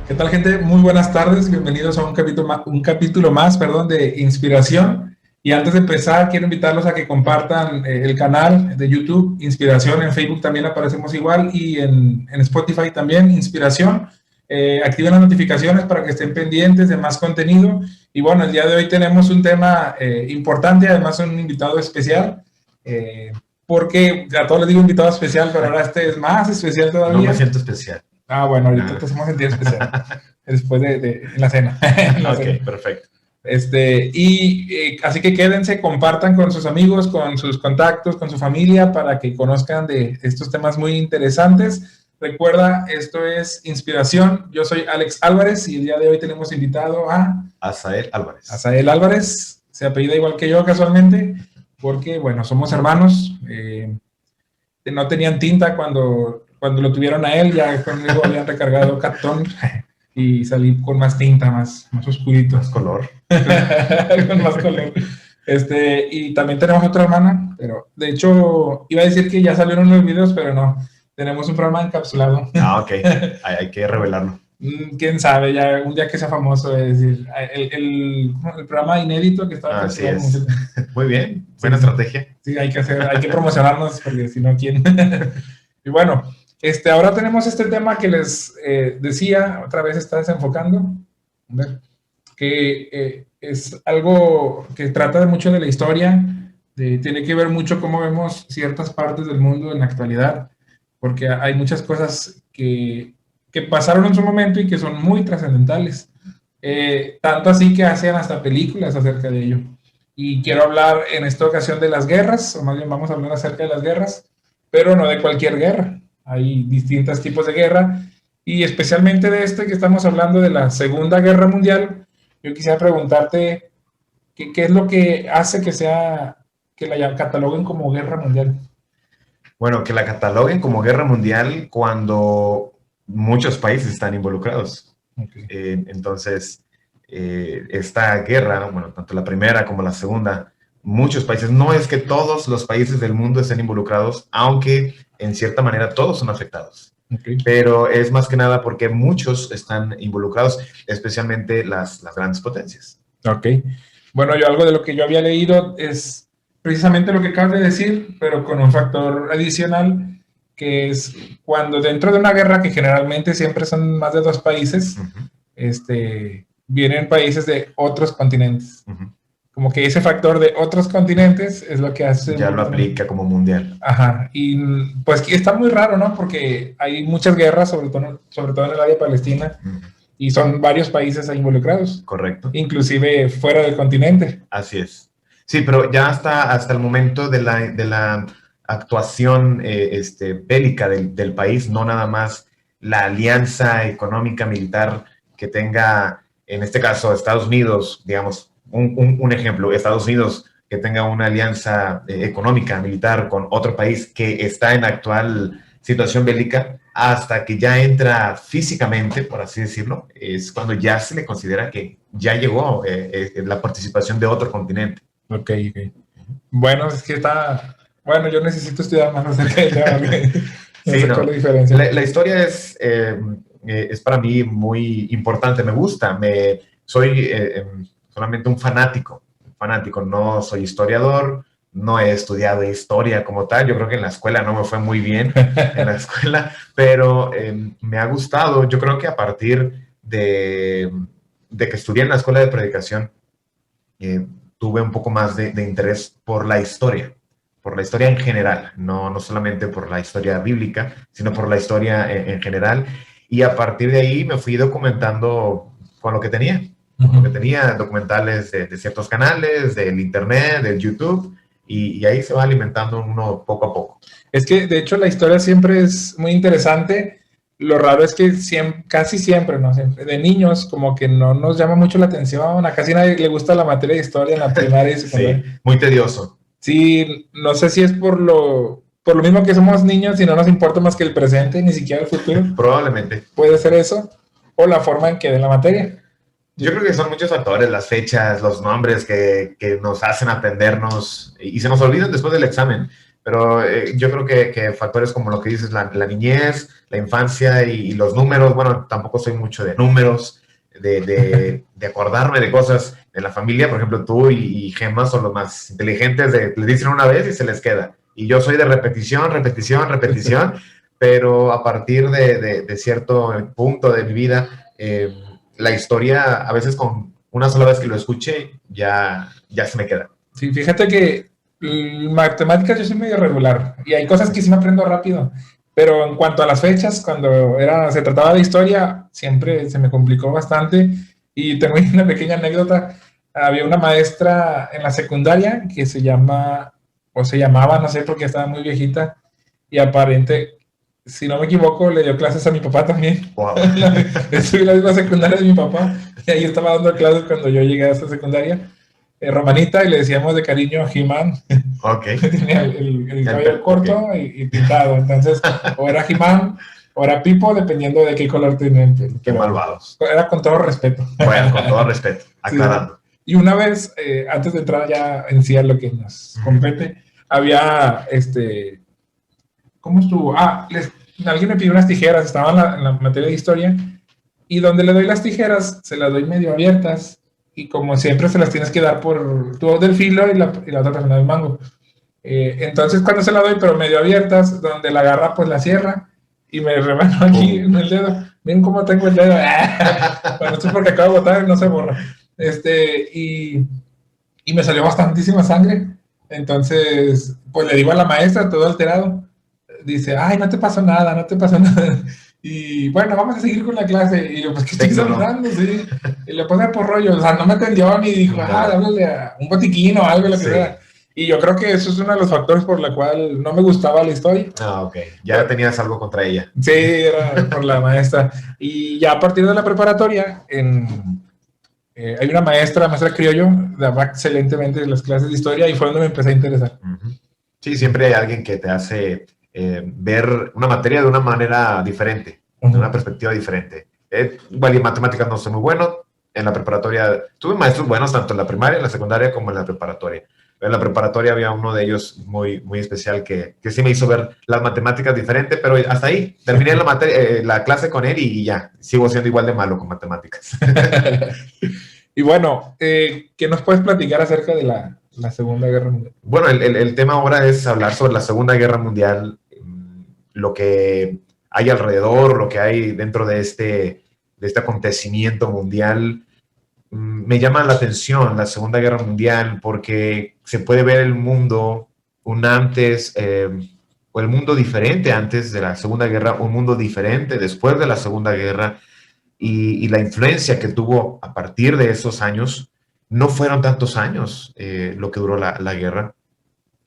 ¿Qué tal, gente? Muy buenas tardes. Bienvenidos a un capítulo más, perdón, de Inspiración. Y antes de empezar, quiero invitarlos a que compartan el canal de YouTube Inspiración. En Facebook también aparecemos igual y en Spotify también Inspiración. Activen las notificaciones para que estén pendientes de más contenido. Y bueno, el día de hoy tenemos un tema importante, además un invitado especial. Porque a todos les digo invitado especial, pero ahora este es más especial todavía. No me siento especial. Ah, bueno, ahorita te hacemos sentir especial. Después de la cena. Ok, perfecto. Así que quédense, compartan con sus amigos, con sus contactos, con su familia, para que conozcan de estos temas muy interesantes. Recuerda, esto es Inspiración. Yo soy Alex Álvarez y el día de hoy tenemos invitado a Azael Álvarez. Azael Álvarez, se apellida igual que yo casualmente, porque, bueno, somos hermanos. No tenían tinta cuando lo tuvieron a él, ya conmigo habían recargado cartón y salí con más tinta, más oscurito. Más color. Con más color. Y también tenemos otra hermana, pero de hecho iba a decir que ya salieron los videos, pero no. Tenemos un programa encapsulado. Ah, ok. Hay que revelarlo. Quién sabe, ya un día que sea famoso, es decir, el programa inédito que está. Así es. Muy bien, buena estrategia. Sí, hay que promocionarnos, porque si no, ¿quién? Y bueno, ahora tenemos este tema que les decía, otra vez está desenfocando, que es algo que trata mucho de la historia, tiene que ver mucho cómo vemos ciertas partes del mundo en la actualidad, porque hay muchas cosas que pasaron en su momento y que son muy trascendentales, tanto así que hacen hasta películas acerca de ello. Y quiero hablar en esta ocasión de las guerras, o más bien vamos a hablar acerca de las guerras, pero no de cualquier guerra. Hay distintos tipos de guerra, y especialmente de que estamos hablando de la Segunda Guerra Mundial. Yo quisiera preguntarte, ¿qué es lo que hace que la cataloguen como guerra mundial? Bueno, que la cataloguen como guerra mundial cuando muchos países están involucrados. Okay. Entonces, esta guerra, bueno, tanto la primera como la segunda, muchos países, no es que todos los países del mundo estén involucrados, aunque en cierta manera todos son afectados. Okay. Pero es más que nada porque muchos están involucrados, especialmente las grandes potencias. Ok. Bueno, algo de lo que yo había leído es precisamente lo que acabas de decir, pero con un factor adicional, que es cuando dentro de una guerra, que generalmente siempre son más de 2 países, vienen países de otros continentes. Como que ese factor de otros continentes es lo que hace... Ya lo aplica como mundial. Ajá, y pues está muy raro, ¿no? Porque hay muchas guerras, sobre todo en el área palestina, y son varios países involucrados. Correcto. Inclusive fuera del continente. Así es. Sí, pero ya hasta el momento de la actuación bélica del país, no nada más la alianza económica militar que tenga, en este caso, Estados Unidos, digamos, un ejemplo, Estados Unidos que tenga una alianza económica, militar con otro país que está en actual situación bélica, hasta que ya entra físicamente, por así decirlo, es cuando ya se le considera que ya llegó la participación de otro continente. Ok. Bueno, es que está... Bueno, yo necesito estudiar más acerca de eso. Sí, no. La diferencia. La historia es para mí muy importante, me gusta. Soy solamente un fanático, no soy historiador, no he estudiado historia como tal. Yo creo que en la escuela no me fue muy bien, pero me ha gustado. Yo creo que a partir de que estudié en la escuela de predicación, tuve un poco más de interés por la historia en general, no solamente por la historia bíblica, sino por la historia en general. Y a partir de ahí me fui documentando con lo que tenía. Documentales de ciertos canales, del internet, del YouTube, y ahí se va alimentando uno poco a poco. Es que, de hecho, la historia siempre es muy interesante. Lo raro es que casi siempre, ¿no? Siempre, de niños, como que no nos llama mucho la atención. A casi nadie le gusta la materia de historia en la primaria y secundaria. Sí, muy tedioso. Sí, no sé si es por lo mismo que somos niños y no nos importa más que el presente, ni siquiera el futuro. Probablemente. Puede ser eso, o la forma en que den la materia. Yo creo que son muchos factores, las fechas, los nombres que nos hacen aprendernos y se nos olvidan después del examen. pero yo creo que factores como lo que dices, la niñez, la infancia y los números, bueno, tampoco soy mucho de números, de acordarme de cosas de la familia. Por ejemplo, tú y Gemma son los más inteligentes, les dicen una vez y se les queda. Y yo soy de repetición, repetición, repetición, pero a partir de cierto punto de mi vida, la historia, a veces con una sola vez que lo escuche, ya se me queda. Sí, fíjate que matemáticas yo soy medio regular y hay cosas que sí me aprendo rápido, pero en cuanto a las fechas, cuando se trataba de historia, siempre se me complicó bastante. Y tengo una pequeña anécdota. Había una maestra en la secundaria que se llama, o se llamaba, no sé, porque estaba muy viejita, y aparente, si no me equivoco, le dio clases a mi papá también. Wow. Estuve en la misma secundaria de mi papá, y ahí estaba dando clases cuando yo llegué a esta secundaria. Romanita, y le decíamos de cariño He-Man. Ok. Tenía el cabello corto y pintado. Entonces, o era He-Man o era Pipo, dependiendo de qué color tenía el pelo. Qué malvados. Era con todo respeto. Bueno, con todo respeto, aclarando. Sí. Y una vez, antes de entrar ya en sí a lo que nos compete, había, ¿cómo estuvo? Alguien me pidió unas tijeras, estaba en la materia de historia, y donde le doy las tijeras, se las doy medio abiertas, y como siempre se las tienes que dar por tu del filo y la otra persona del mango. Entonces cuando se la doy, pero medio abiertas, donde la agarra, pues la cierra, y me rebanó aquí en el dedo. Miren cómo tengo el dedo. Bueno, esto es porque acabo de botar y no se borra. Y me salió bastantísima sangre. Entonces, pues le digo a la maestra, todo alterado. Dice, ay, no te pasó nada, no te pasó nada. Y bueno, vamos a seguir con la clase. Y yo, pues, ¿qué estoy examinando? Sí. Y le puse por rollo. O sea, no me atendió ni dijo, háblale a un botiquín o algo, lo que sea. Y yo creo que eso es uno de los factores por la cual no me gustaba la historia. Ah, ok. Ya tenías algo contra ella. Sí, era por la maestra. Y ya a partir de la preparatoria, hay una maestra criollo, daba excelentemente las clases de historia y fue donde me empecé a interesar. Sí, siempre hay alguien que te hace ver una materia de una manera diferente, de una perspectiva diferente. Igual, y en matemáticas no soy muy bueno. En la preparatoria tuve maestros buenos tanto en la primaria, en la secundaria como en la preparatoria. En la preparatoria había uno de ellos muy, muy especial que sí me hizo ver las matemáticas diferente, pero hasta ahí. Terminé la clase con él y ya, sigo siendo igual de malo con matemáticas. Y bueno, ¿qué nos puedes platicar acerca de la Segunda Guerra Mundial? Bueno, el tema ahora es hablar sobre la Segunda Guerra Mundial, lo que hay alrededor, lo que hay dentro de este acontecimiento mundial. Me llama la atención la Segunda Guerra Mundial porque se puede ver el mundo un antes, o el mundo diferente antes de la Segunda Guerra, un mundo diferente después de la Segunda Guerra, y la influencia que tuvo a partir de esos años. No fueron tantos años lo que duró la guerra,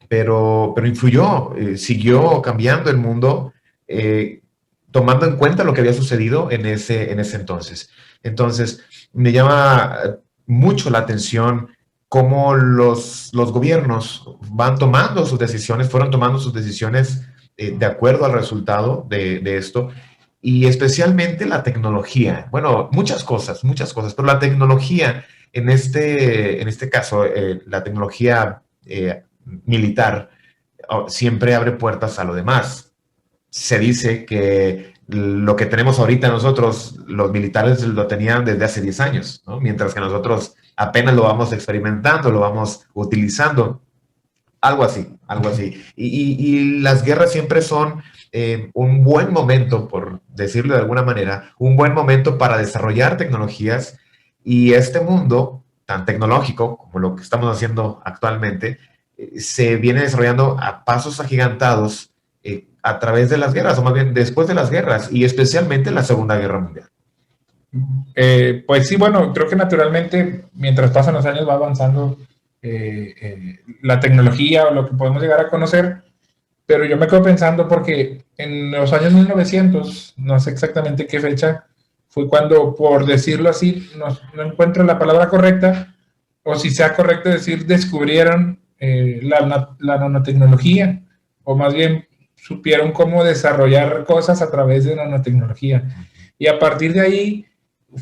pero influyó, siguió cambiando el mundo, tomando en cuenta lo que había sucedido en ese entonces. Entonces, me llama mucho la atención cómo los gobiernos van tomando sus decisiones, fueron tomando sus decisiones de acuerdo al resultado de esto, y especialmente la tecnología. Bueno, muchas cosas, pero la tecnología, en este caso, la tecnología militar, siempre abre puertas a lo demás. Se dice que lo que tenemos ahorita nosotros, los militares lo tenían desde hace 10 años, ¿no? Mientras que nosotros apenas lo vamos experimentando, lo vamos utilizando. Algo así. Y las guerras siempre son un buen momento, por decirlo de alguna manera, un buen momento para desarrollar tecnologías, y este mundo tan tecnológico como lo que estamos haciendo actualmente se viene desarrollando a pasos agigantados a través de las guerras, o más bien después de las guerras, y especialmente en la Segunda Guerra Mundial. Pues sí, bueno, creo que naturalmente, mientras pasan los años, va avanzando la tecnología o lo que podemos llegar a conocer, pero yo me quedo pensando porque en los años 1900, no sé exactamente qué fecha, fue cuando, por decirlo así, no encuentro la palabra correcta, o si sea correcto decir, descubrieron la nanotecnología, o más bien supieron cómo desarrollar cosas a través de nanotecnología. Y a partir de ahí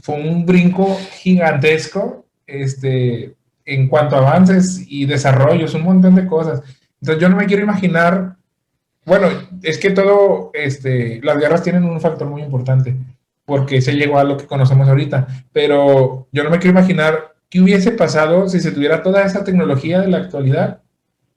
fue un brinco gigantesco en cuanto a avances y desarrollos, un montón de cosas. Entonces yo no me quiero imaginar, bueno, es que todo, las guerras tienen un factor muy importante, porque se llegó a lo que conocemos ahorita, pero yo no me quiero imaginar qué hubiese pasado si se tuviera toda esa tecnología de la actualidad,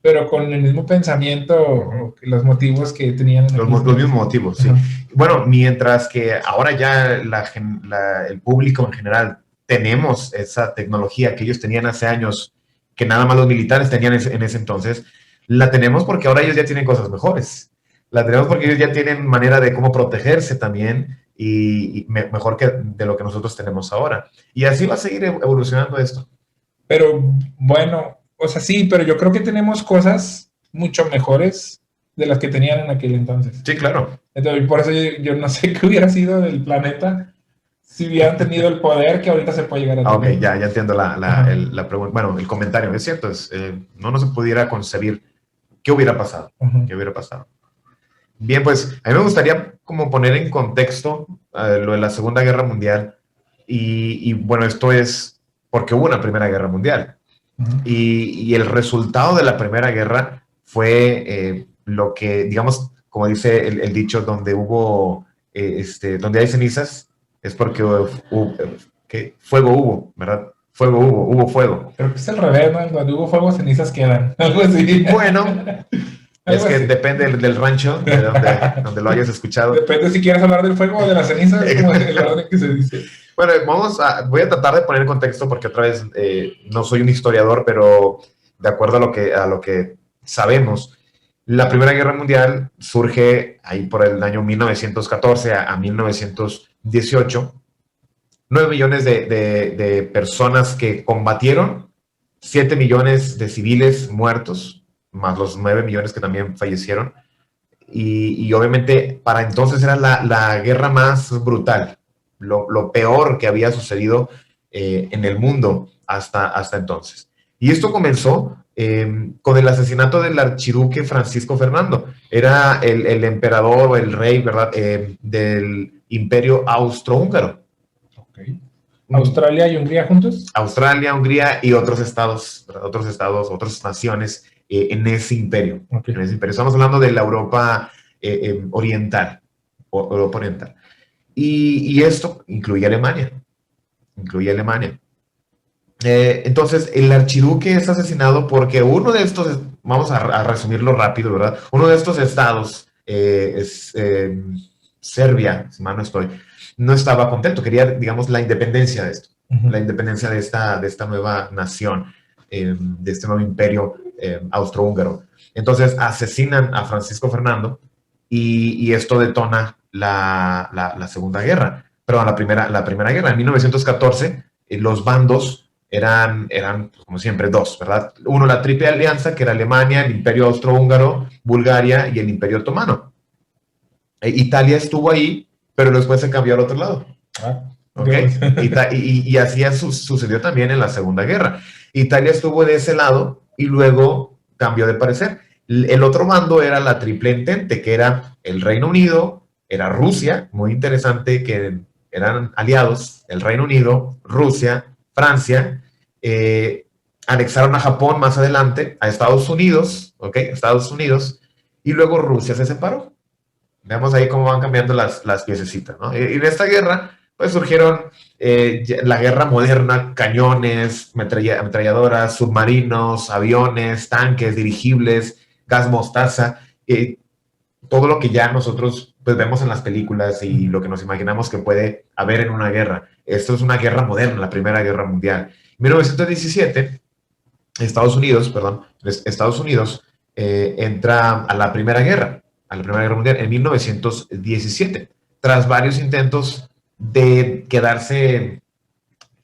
pero con el mismo pensamiento o los motivos que tenían en Los mismos motivos, sí. Ajá. Bueno, mientras que ahora ya el público en general tenemos esa tecnología que ellos tenían hace años, que nada más los militares tenían en ese entonces, la tenemos porque ahora ellos ya tienen cosas mejores. La tenemos porque ellos ya tienen manera de cómo protegerse también y mejor que de lo que nosotros tenemos ahora. Y así va a seguir evolucionando esto. Pero bueno, o sea, sí, pero yo creo que tenemos cosas mucho mejores de las que tenían en aquel entonces. Sí, claro. Entonces, por eso yo no sé qué hubiera sido del planeta si hubieran tenido el poder que ahorita se puede llegar a tener. Ok, ya entiendo la pregunta. Bueno, el comentario, es cierto, no se pudiera concebir qué hubiera pasado. ¿Qué hubiera pasado? Bien, pues a mí me gustaría como poner en contexto lo de la Segunda Guerra Mundial y bueno, esto es porque hubo una Primera Guerra Mundial y el resultado de la Primera Guerra fue lo que, digamos, como dice el dicho, donde hubo, donde hay cenizas, es porque fuego hubo, ¿verdad? Hubo fuego. Creo que es al revés, ¿no? Cuando hubo fuego, cenizas quedan. Algo así. Bueno, es que depende del rancho, de donde lo hayas escuchado. Depende si quieres hablar del fuego o de las cenizas, como el orden que se dice. Bueno, voy a tratar de poner en contexto porque otra vez no soy un historiador, pero de acuerdo a lo que sabemos, la Primera Guerra Mundial surge ahí por el año 1914 a 1918. 9 millones de personas que combatieron, 7 millones de civiles muertos, más los 9 millones que también fallecieron. Y obviamente para entonces era la guerra más brutal, lo peor que había sucedido en el mundo hasta entonces. Y esto comenzó con el asesinato del archiduque Francisco Fernando. Era el emperador o el rey, ¿verdad? Del Imperio Austrohúngaro. Okay. ¿Australia y Hungría juntos? Australia, Hungría y otros estados, otras naciones en ese imperio. Okay. En ese imperio. Estamos hablando de la Europa oriental. Europa oriental. Y esto incluye Alemania. Entonces, el archiduque es asesinado porque uno de estos, vamos a resumirlo rápido, ¿verdad? Uno de estos estados es Serbia, si mal no estoy, no estaba contento, quería, digamos, la independencia de esto, la independencia de esta nueva nación, de este nuevo imperio austrohúngaro. Entonces asesinan a Francisco Fernando y esto detona la Segunda Guerra, pero la primera guerra. En 1914 los bandos eran, como siempre, dos, ¿verdad? Uno, la Triple Alianza, que era Alemania, el Imperio Austrohúngaro, Bulgaria y el Imperio Otomano. Italia estuvo ahí, pero después se cambió al otro lado. ¿Okay? Y así sucedió también en la Segunda Guerra. Italia estuvo de ese lado y luego cambió de parecer. El otro bando era la Triple Entente, que era el Reino Unido, era Rusia, muy interesante que eran aliados, el Reino Unido, Rusia, Francia, anexaron a Japón más adelante, a Estados Unidos, ¿ok? Estados Unidos, y luego Rusia se separó. Veamos ahí cómo van cambiando las piececitas, ¿no? Y en esta guerra, pues surgieron la guerra moderna, cañones, ametralladoras, submarinos, aviones, tanques, dirigibles, gas mostaza, todo lo que ya nosotros pues, vemos en las películas y lo que nos imaginamos que puede haber en una guerra. Esto es una guerra moderna, la Primera Guerra Mundial. En 1917, Estados Unidos entra a la Primera Guerra Mundial en 1917, tras varios intentos de quedarse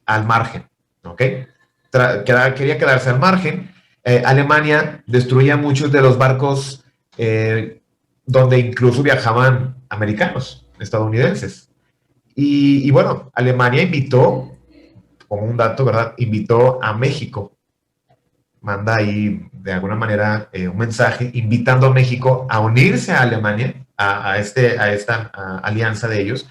al margen, ¿ok? Quería quedarse al margen. Alemania destruía muchos de los barcos donde incluso viajaban americanos, estadounidenses. Y bueno, Alemania invitó, como un dato, ¿verdad? Invitó a México. Manda ahí de alguna manera un mensaje invitando a México a unirse a Alemania, a esta alianza de ellos,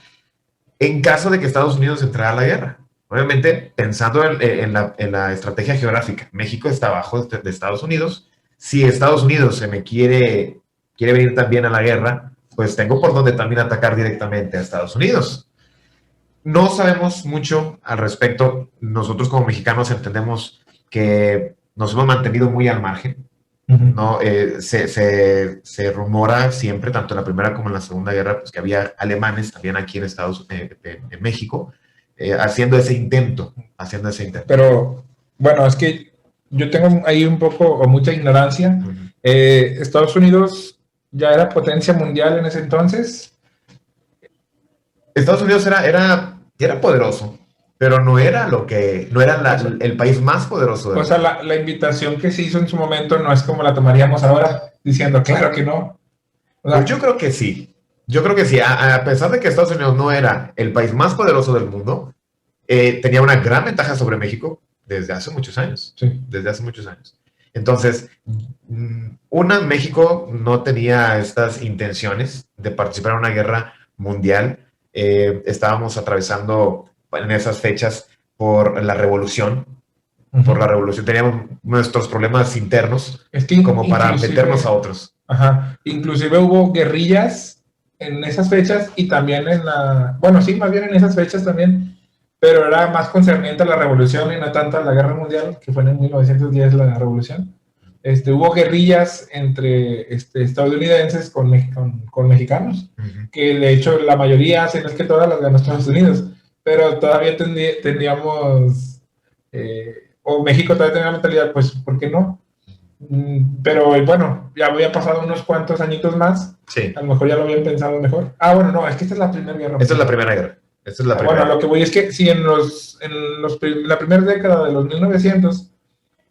en caso de que Estados Unidos entrara a la guerra. Obviamente, pensando en la estrategia geográfica, México está abajo de Estados Unidos, si Estados Unidos se me quiere venir también a la guerra, pues tengo por donde también atacar directamente a Estados Unidos. No sabemos mucho al respecto. Nosotros como mexicanos entendemos que nos hemos mantenido muy al margen. ¿No? Se rumora siempre, tanto en la Primera como en la Segunda Guerra, pues que había alemanes también aquí en México, haciendo ese intento. Pero, bueno, es que yo tengo ahí un poco o mucha ignorancia. Estados Unidos ya era potencia mundial en ese entonces. Estados Unidos era poderoso, pero no era el país más poderoso del mundo. O sea, la invitación que se hizo en su momento no es como la tomaríamos ahora, diciendo, claro que no. O sea, pues yo creo que sí. Yo creo que sí. A pesar de que Estados Unidos no era el país más poderoso del mundo, tenía una gran ventaja sobre México desde hace muchos años. Sí. Desde hace muchos años. Entonces, México no tenía estas intenciones de participar en una guerra mundial. Estábamos atravesando en esas fechas por la revolución. Por la revolución teníamos nuestros problemas internos como para meternos a otros. Ajá. Inclusive hubo guerrillas en esas fechas y también más bien en esas fechas también, pero era más concerniente a la revolución y no tanto a la guerra mundial, que fue en 1910 la revolución. Hubo guerrillas entre estadounidenses con mexicanos, que de hecho la mayoría, si no es que todas las ganó Estados Unidos, pero todavía tendríamos, o México todavía tenía la mentalidad, pues, ¿por qué no? Pero bueno, ya había pasado unos cuantos añitos más. Sí. A lo mejor ya lo habían pensado mejor. Bueno, no, es que esta es la primera guerra. Esta es la primera guerra. Bueno, lo que voy es que si en la primera década de los 1900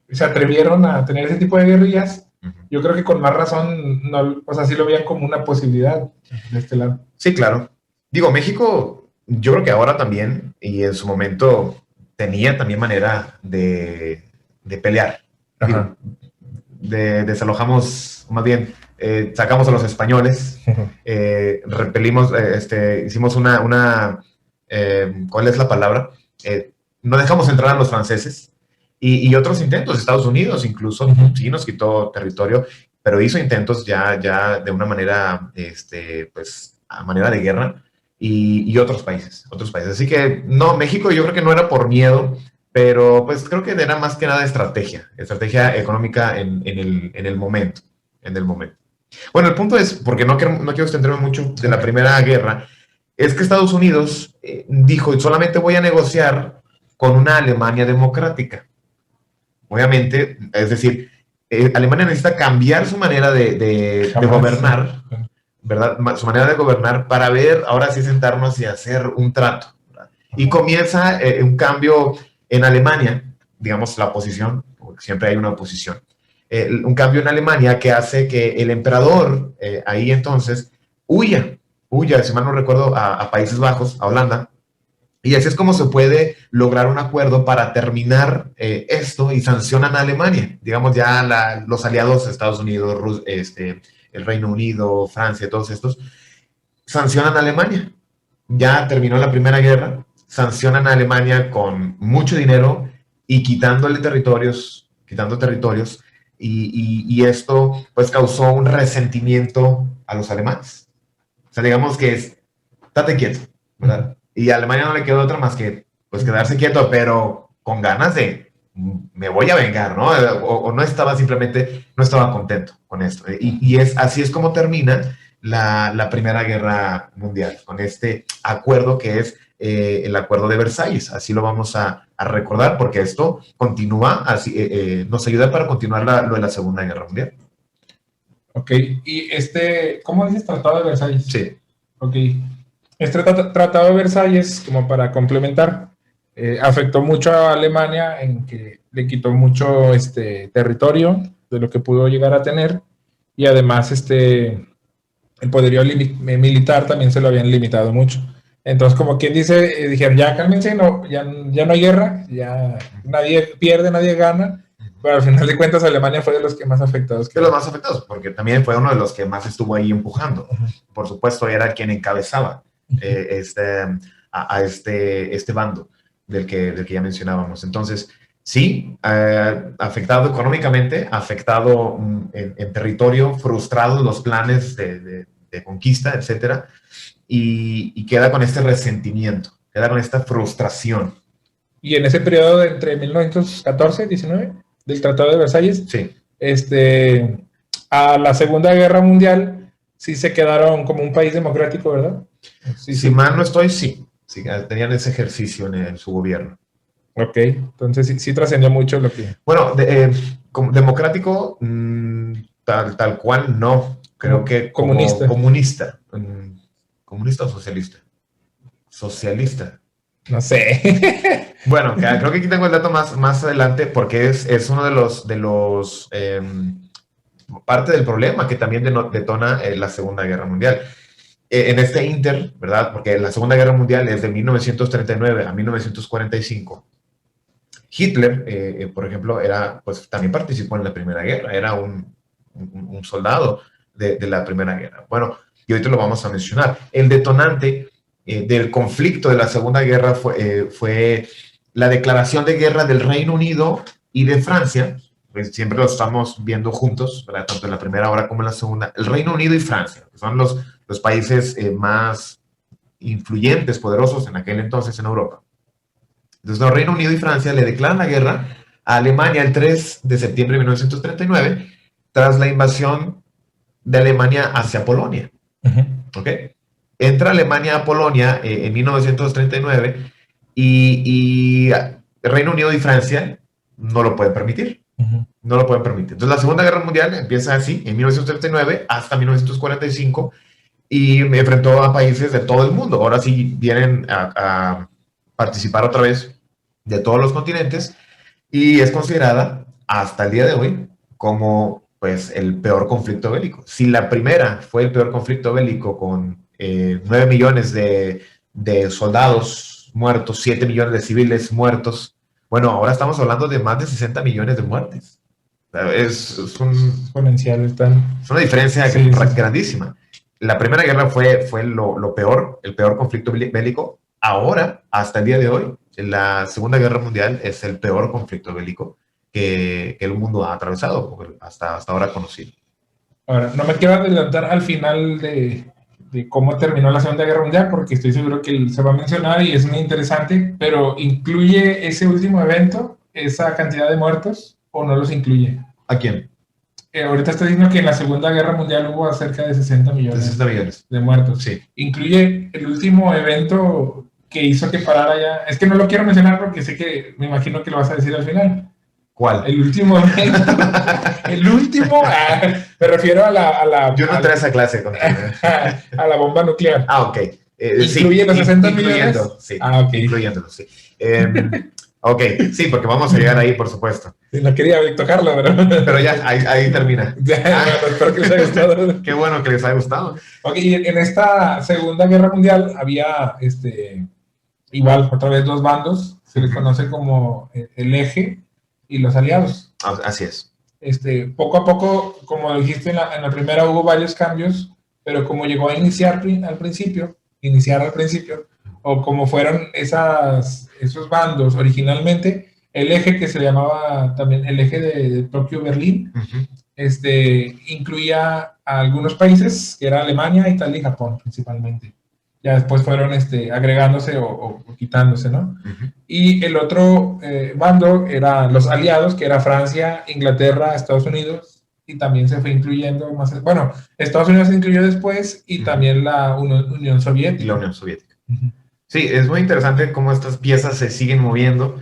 se atrevieron a tener ese tipo de guerrillas, yo creo que con más razón, o sea, sí lo veían como una posibilidad de este lado. Sí, claro. Digo, México, yo creo que ahora también, y en su momento, tenía también manera de pelear. Ajá. Desalojamos, más bien, sacamos a los españoles, repelimos, hicimos ¿cuál es la palabra? No dejamos entrar a los franceses y otros intentos, Estados Unidos incluso, sí nos quitó territorio, pero hizo intentos ya de una manera, pues, a manera de guerra y otros países. Así que, no, México yo creo que no era por miedo, pero pues creo que era más que nada estrategia económica en el momento. Bueno, el punto es, porque no quiero extenderme mucho de la Primera Guerra, es que Estados Unidos dijo, solamente voy a negociar con una Alemania democrática. Obviamente, es decir, Alemania necesita cambiar su manera de gobernar, ¿verdad? Su manera de gobernar para ver, ahora sí sentarnos y hacer un trato, ¿verdad? Y comienza un cambio en Alemania, digamos la oposición, porque siempre hay una oposición, un cambio en Alemania que hace que el emperador ahí entonces huya, si mal no recuerdo, a Países Bajos, a Holanda, y así es como se puede lograr un acuerdo para terminar esto y sancionan a Alemania, digamos ya los aliados, Estados Unidos, el Reino Unido, Francia, todos estos, sancionan a Alemania. Ya terminó la Primera Guerra, sancionan a Alemania con mucho dinero y quitando territorios, y esto pues causó un resentimiento a los alemanes. O sea, digamos que es, estate quieto, ¿verdad? Y a Alemania no le quedó otra más que pues quedarse quieto, pero con ganas de me voy a vengar, ¿no? O no estaba contento con esto. Y así es como termina la Primera Guerra Mundial, con este acuerdo que es el Acuerdo de Versalles. Así lo vamos a recordar, porque esto continúa, nos ayuda para continuar lo de la Segunda Guerra Mundial. Ok, y ¿cómo dices Tratado de Versalles? Sí. Ok, este Tratado de Versalles, como para complementar, afectó mucho a Alemania en que le quitó mucho territorio de lo que pudo llegar a tener, y además el poderío militar también se lo habían limitado mucho. Entonces, como quien dice, dijeron, ya cálmense, ya no hay guerra, ya nadie pierde, nadie gana, pero al final de cuentas Alemania fue de los que más afectados. De los más afectados, porque también fue uno de los que más estuvo ahí empujando. Por supuesto, era quien encabezaba a este bando del que ya mencionábamos. Entonces, Sí, afectado económicamente, afectado en territorio, frustrados los planes de conquista, etcétera, y queda con este resentimiento, queda con esta frustración. Y en ese periodo de entre 1914 y 19, del Tratado de Versalles, Sí. A la Segunda Guerra Mundial, sí se quedaron como un país democrático, ¿verdad? Sí, si mal no estoy, sí. Sí, tenían ese ejercicio en su gobierno. Ok, entonces sí, sí trascendió mucho lo que... Bueno, como democrático, tal cual no. Creo que como comunista. ¿Comunista o socialista? Socialista. No sé. Bueno, creo que aquí tengo el dato más adelante porque es uno de los parte del problema que también detona la Segunda Guerra Mundial. En este inter, ¿verdad? Porque la Segunda Guerra Mundial es de 1939 a 1945. Hitler, por ejemplo, pues también participó en la Primera Guerra, era un soldado de la Primera Guerra. Bueno, y ahorita lo vamos a mencionar. El detonante del conflicto de la Segunda Guerra fue la declaración de guerra del Reino Unido y de Francia. Pues siempre lo estamos viendo juntos, ¿verdad? Tanto en la primera hora como en la segunda. El Reino Unido y Francia, que son los países más influyentes, poderosos en aquel entonces en Europa. Entonces, el Reino Unido y Francia le declaran la guerra a Alemania el 3 de septiembre de 1939 tras la invasión de Alemania hacia Polonia. ¿Ok? Entra Alemania a Polonia en 1939 y Reino Unido y Francia no lo pueden permitir. No lo pueden permitir. Entonces, la Segunda Guerra Mundial empieza así, en 1939 hasta 1945, y me enfrentó a países de todo el mundo. Ahora sí vienen a participar otra vez de todos los continentes y es considerada hasta el día de hoy como pues el peor conflicto bélico. Si la primera fue el peor conflicto bélico con 9 millones de soldados muertos, 7 millones de civiles muertos, bueno, ahora estamos hablando de más de 60 millones de muertes. Es exponencial. Es una diferencia grandísima. La Primera Guerra fue lo peor, el peor conflicto bélico. Ahora, hasta el día de hoy, la Segunda Guerra Mundial es el peor conflicto bélico que el mundo ha atravesado, hasta ahora conocido. Ahora, no me quiero adelantar al final de cómo terminó la Segunda Guerra Mundial, porque estoy seguro que se va a mencionar y es muy interesante, pero ¿incluye ese último evento, esa cantidad de muertos, o no los incluye? ¿A quién? Ahorita estoy diciendo que en la Segunda Guerra Mundial hubo cerca de 60 millones de muertos. Sí. ¿Incluye el último evento que hizo que parara ya? Es que no lo quiero mencionar porque sé que me imagino que lo vas a decir al final. ¿Cuál? El último evento. El último, me refiero a la yo no entré a esa clase contigo. A la bomba nuclear. Ok. ¿Incluye los 60 millones? Sí, okay. Incluyéndolo, sí. Ok, sí, porque vamos a llegar ahí, por supuesto. Sí, no quería tocarlo, pero ya, ahí termina. Espero que les haya gustado. Qué bueno que les haya gustado. Ok, y en esta Segunda Guerra Mundial había, igual, otra vez dos bandos, se les conoce como el Eje y los aliados. Así es. Poco a poco, como dijiste, en la primera hubo varios cambios, pero como llegó a iniciar al principio, o como fueron esos bandos originalmente, el eje que se llamaba también el eje de Tokio-Berlín, incluía a algunos países, que era Alemania, Italia y Japón principalmente. Ya después fueron agregándose o quitándose, ¿no? Y el otro bando eran los aliados, que era Francia, Inglaterra, Estados Unidos, y también se fue incluyendo más. Bueno, Estados Unidos se incluyó después y también la Unión Soviética. Y la Unión Soviética. Sí, es muy interesante cómo estas piezas se siguen moviendo.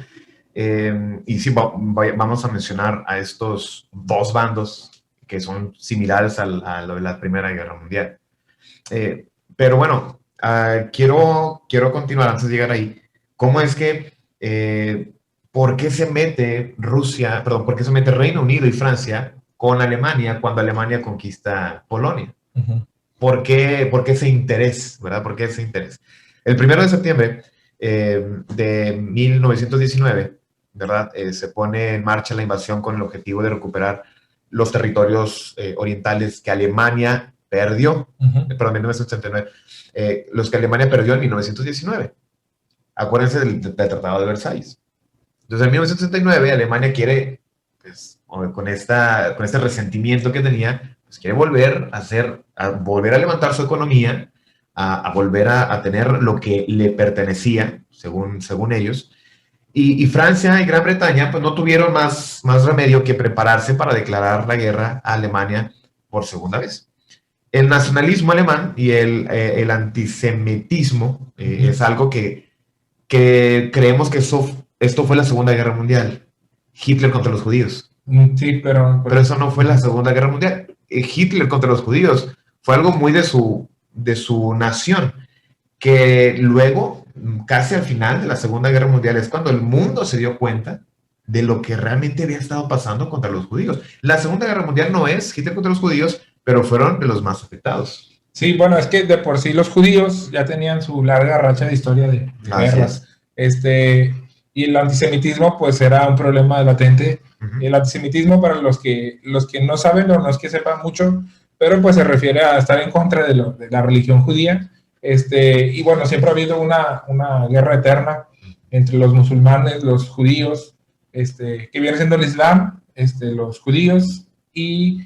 Y sí, vamos a mencionar a estos dos bandos que son similares a lo de la Primera Guerra Mundial. Pero bueno, quiero continuar antes de llegar ahí. ¿Cómo es que, por qué se mete por qué se mete Reino Unido y Francia con Alemania cuando Alemania conquista Polonia? ¿Por qué ese interés, verdad? ¿Por qué ese interés? El 1 de septiembre de 1919, ¿verdad? Se pone en marcha la invasión con el objetivo de recuperar los territorios orientales que Alemania perdió, perdón, en 1989, los que Alemania perdió en 1919. Acuérdense del Tratado de Versalles. Entonces, en 1969, Alemania quiere, pues, con este resentimiento que tenía, pues quiere volver volver a levantar su economía, a volver a tener lo que le pertenecía, según ellos. Y Francia y Gran Bretaña pues no tuvieron más remedio que prepararse para declarar la guerra a Alemania por segunda vez. El nacionalismo alemán y el antisemitismo es algo que creemos que esto fue la Segunda Guerra Mundial. Hitler contra los judíos. Sí, pero eso no fue la Segunda Guerra Mundial. Hitler contra los judíos fue algo muy de su nación, que luego, casi al final de la Segunda Guerra Mundial, es cuando el mundo se dio cuenta de lo que realmente había estado pasando contra los judíos. La Segunda Guerra Mundial no es Hitler contra los judíos, pero fueron de los más afectados. Sí, bueno, es que de por sí los judíos ya tenían su larga racha de historia de guerras. Y el antisemitismo pues era un problema latente. El antisemitismo, para los que no saben o no es que sepan mucho, pero pues se refiere a estar en contra de la religión judía. Y bueno, siempre ha habido una guerra eterna entre los musulmanes, los judíos, que viene siendo el Islam, los judíos, y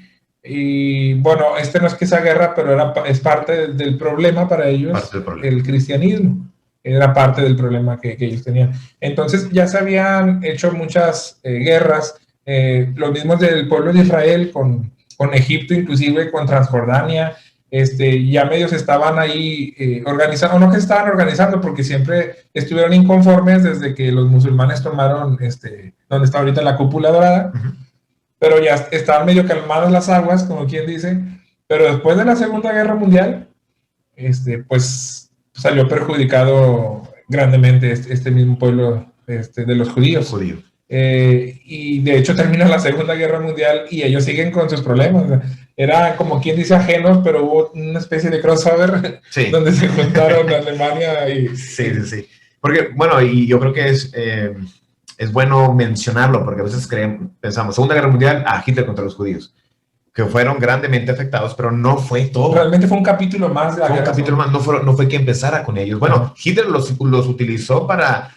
bueno, no es que sea guerra, pero es parte del problema para ellos, el cristianismo. Era parte del problema que ellos tenían. Entonces ya se habían hecho muchas guerras, los mismos del pueblo de Israel con Egipto, inclusive con Transjordania. Ya medios estaban ahí organizando, no que estaban organizando, porque siempre estuvieron inconformes desde que los musulmanes tomaron donde está ahorita la cúpula dorada, pero ya estaban medio calmadas las aguas, como quien dice. Pero después de la Segunda Guerra Mundial, pues salió perjudicado grandemente este mismo pueblo de los judíos. Y de hecho termina la Segunda Guerra Mundial y ellos siguen con sus problemas. O sea, era como quien dice ajenos, pero hubo una especie de crossover donde se juntaron Alemania y... Sí. Porque, bueno, y yo creo que es bueno mencionarlo, porque a veces pensamos, Segunda Guerra Mundial, Hitler contra los judíos, que fueron grandemente afectados, pero no fue todo. Realmente fue un capítulo más de la guerra. Un capítulo más, no fue que empezara con ellos. Bueno, Hitler los utilizó para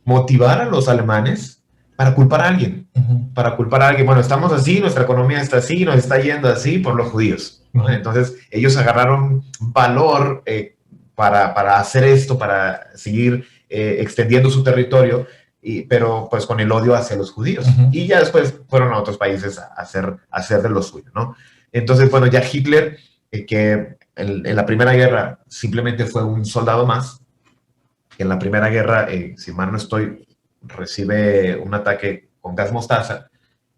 motivar a los alemanes para culpar a alguien. Bueno, estamos así, nuestra economía está así, nos está yendo así por los judíos, ¿no? Entonces, ellos agarraron valor para hacer esto, para seguir extendiendo su territorio, pero pues con el odio hacia los judíos. Y ya después fueron a otros países a hacer de lo suyo, ¿no? Entonces, bueno, ya Hitler, que en la Primera Guerra simplemente fue un soldado más. En la Primera Guerra, si mal no estoy, recibe un ataque con gas mostaza,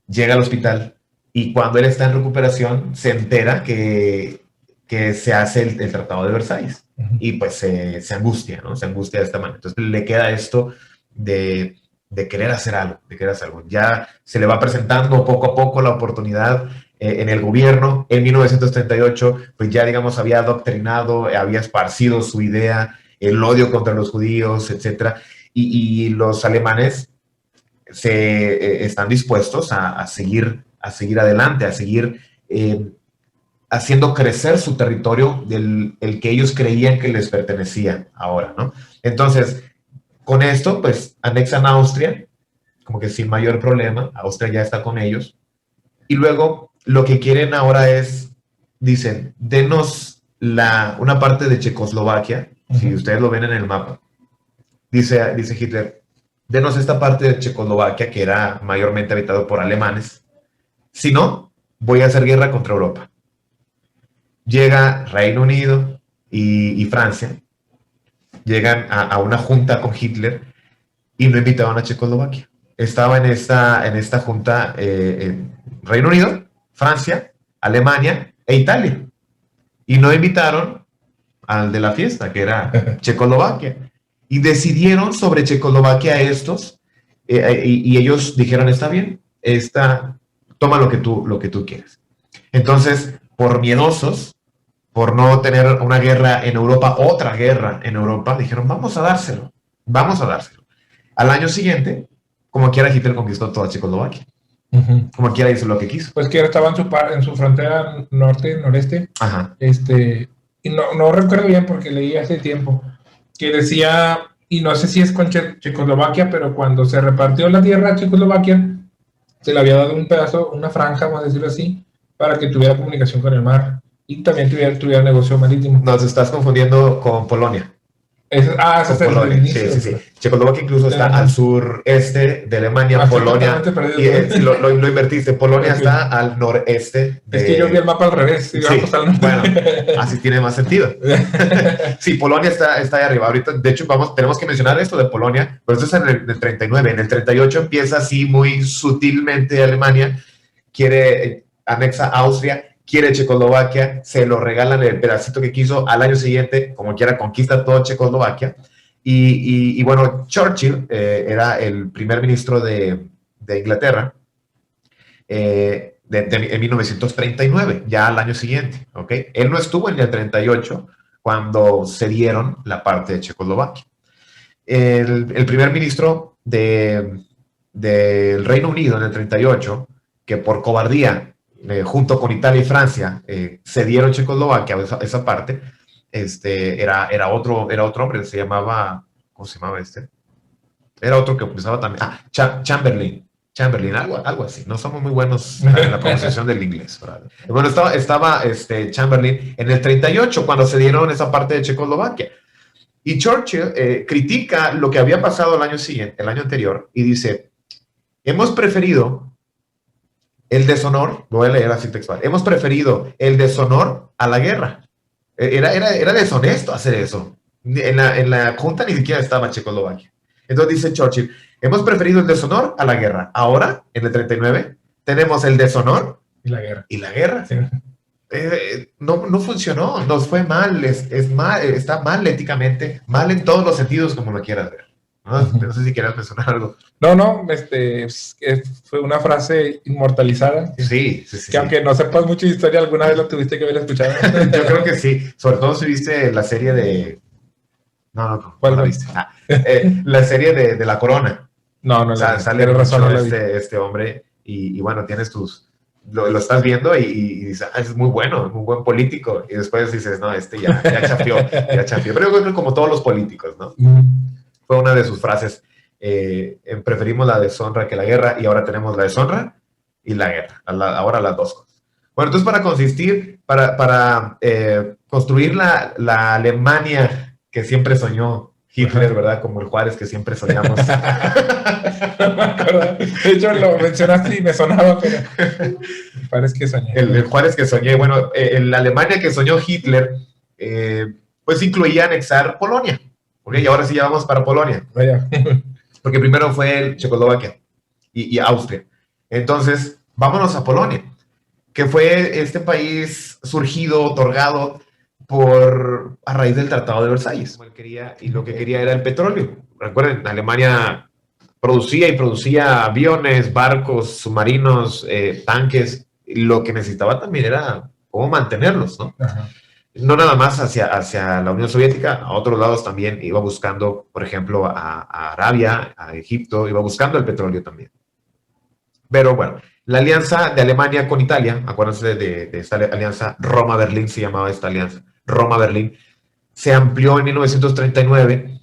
llega al hospital y cuando él está en recuperación se entera que se hace el Tratado de Versalles y pues se angustia, ¿no? Se angustia de esta manera. Entonces le queda esto de querer hacer algo, Ya se le va presentando poco a poco la oportunidad en el gobierno. En 1938, pues ya, digamos, había adoctrinado, había esparcido su idea, el odio contra los judíos, etc. Y los alemanes están dispuestos a seguir adelante, a seguir haciendo crecer su territorio el que ellos creían que les pertenecía ahora, ¿no? Entonces, con esto, pues, anexan a Austria, como que sin mayor problema. Austria ya está con ellos. Y luego, lo que quieren ahora es, dicen, denos una parte de Checoslovaquia. Si ustedes lo ven en el mapa, dice Hitler, denos esta parte de Checoslovaquia que era mayormente habitado por alemanes. Si no, voy a hacer guerra contra Europa. Llega Reino Unido y Francia, llegan a una junta con Hitler y no invitaban a Checoslovaquia. Estaba en esta junta Reino Unido, Francia, Alemania e Italia. Y no invitaron al de la fiesta, que era Checoslovaquia. Y decidieron sobre Checoslovaquia estos, y ellos dijeron, está bien, toma lo que tú quieres. Entonces, por miedosos, por no tener una guerra en Europa, otra guerra en Europa, dijeron, vamos a dárselo. Al año siguiente, como quiera, Hitler conquistó toda Checoslovaquia. Como quiera, hizo lo que quiso. Pues que estaba en su frontera noreste. Y no recuerdo bien porque leí hace tiempo que decía y no sé si es con Checoslovaquia, pero cuando se repartió la tierra a Checoslovaquia, se le había dado un pedazo, una franja, vamos a decirlo así, para que tuviera comunicación con el mar y también tuviera negocio marítimo. Nos estás confundiendo con Polonia. Ese es el inicio. Sí. Checoslovaquia incluso está al sureste de Alemania, Polonia. Y lo invertiste. Polonia está al noreste. Es que yo vi el mapa al revés. Sí, bueno, así tiene más sentido. Sí, Polonia está ahí arriba. Ahorita, de hecho, tenemos que mencionar esto de Polonia, pero esto es en el 39. En el 38 empieza así muy sutilmente Alemania, quiere anexa Austria, quiere Checoslovaquia, se lo regalan el pedacito que quiso, al año siguiente, como quiera, conquista todo Checoslovaquia. Y bueno, Churchill era el primer ministro de Inglaterra en 1939, ya al año siguiente, ¿ok? Él no estuvo en el 38 cuando se dieron la parte de Checoslovaquia. El primer ministro del Reino Unido en el 38, que por cobardía junto con Italia y Francia, cedieron Checoslovaquia, esa parte, era otro hombre, se llamaba, ¿cómo se llamaba este? Era otro que empezaba también, Chamberlain, algo así, no somos muy buenos en la pronunciación del inglés. ¿Verdad? Bueno, estaba Chamberlain en el 38, cuando se dieron esa parte de Checoslovaquia. Y Churchill critica lo que había pasado el año anterior, y dice, hemos preferido el deshonor, voy a leer así textual, hemos preferido el deshonor a la guerra. Era deshonesto hacer eso. En la junta ni siquiera estaba Checoslovaquia. Entonces dice Churchill, hemos preferido el deshonor a la guerra. Ahora, en el 39, tenemos el deshonor y la guerra. Sí. No funcionó, nos fue mal, mal, está mal éticamente, mal en todos los sentidos como lo quieras ver. No sé si quieras mencionar algo. No, fue una frase inmortalizada. Sí. Que aunque no sepas mucho de historia, alguna vez la tuviste que haber escuchado. Yo creo que sí, sobre todo si viste la serie de... ¿Cuál la viste? La serie de La Corona. No, sale razón, este hombre y bueno, tienes lo estás viendo y dices, es muy bueno, es muy buen político, y después dices, no, ya chafió. Pero yo creo que como todos los políticos, ¿no? Fue una de sus frases, preferimos la deshonra que la guerra, y ahora tenemos la deshonra y la guerra, ahora las dos cosas. Bueno, entonces para construir la Alemania que siempre soñó Hitler, ¿verdad? Como el Juárez que siempre soñamos. No me acuerdo. De hecho, lo mencionaste y me sonaba, pero el Juárez que soñé. El Juárez que soñé. Bueno, la Alemania que soñó Hitler, pues incluía anexar Polonia. ¿Ok? Y ahora sí ya vamos para Polonia. Vaya. Porque primero fue Checoslovaquia y Austria. Entonces, vámonos a Polonia, que fue este país surgido, otorgado a raíz del Tratado de Versalles. Y lo que quería era el petróleo. Recuerden, Alemania producía aviones, barcos, submarinos, tanques. Lo que necesitaba también era cómo mantenerlos, ¿no? Ajá. No nada más hacia la Unión Soviética, a otros lados también iba buscando, por ejemplo, a Arabia, a Egipto, iba buscando el petróleo también. Pero bueno, la alianza de Alemania con Italia, acuérdense de esta alianza, Roma-Berlín se llamaba esta alianza, Roma-Berlín, se amplió en 1939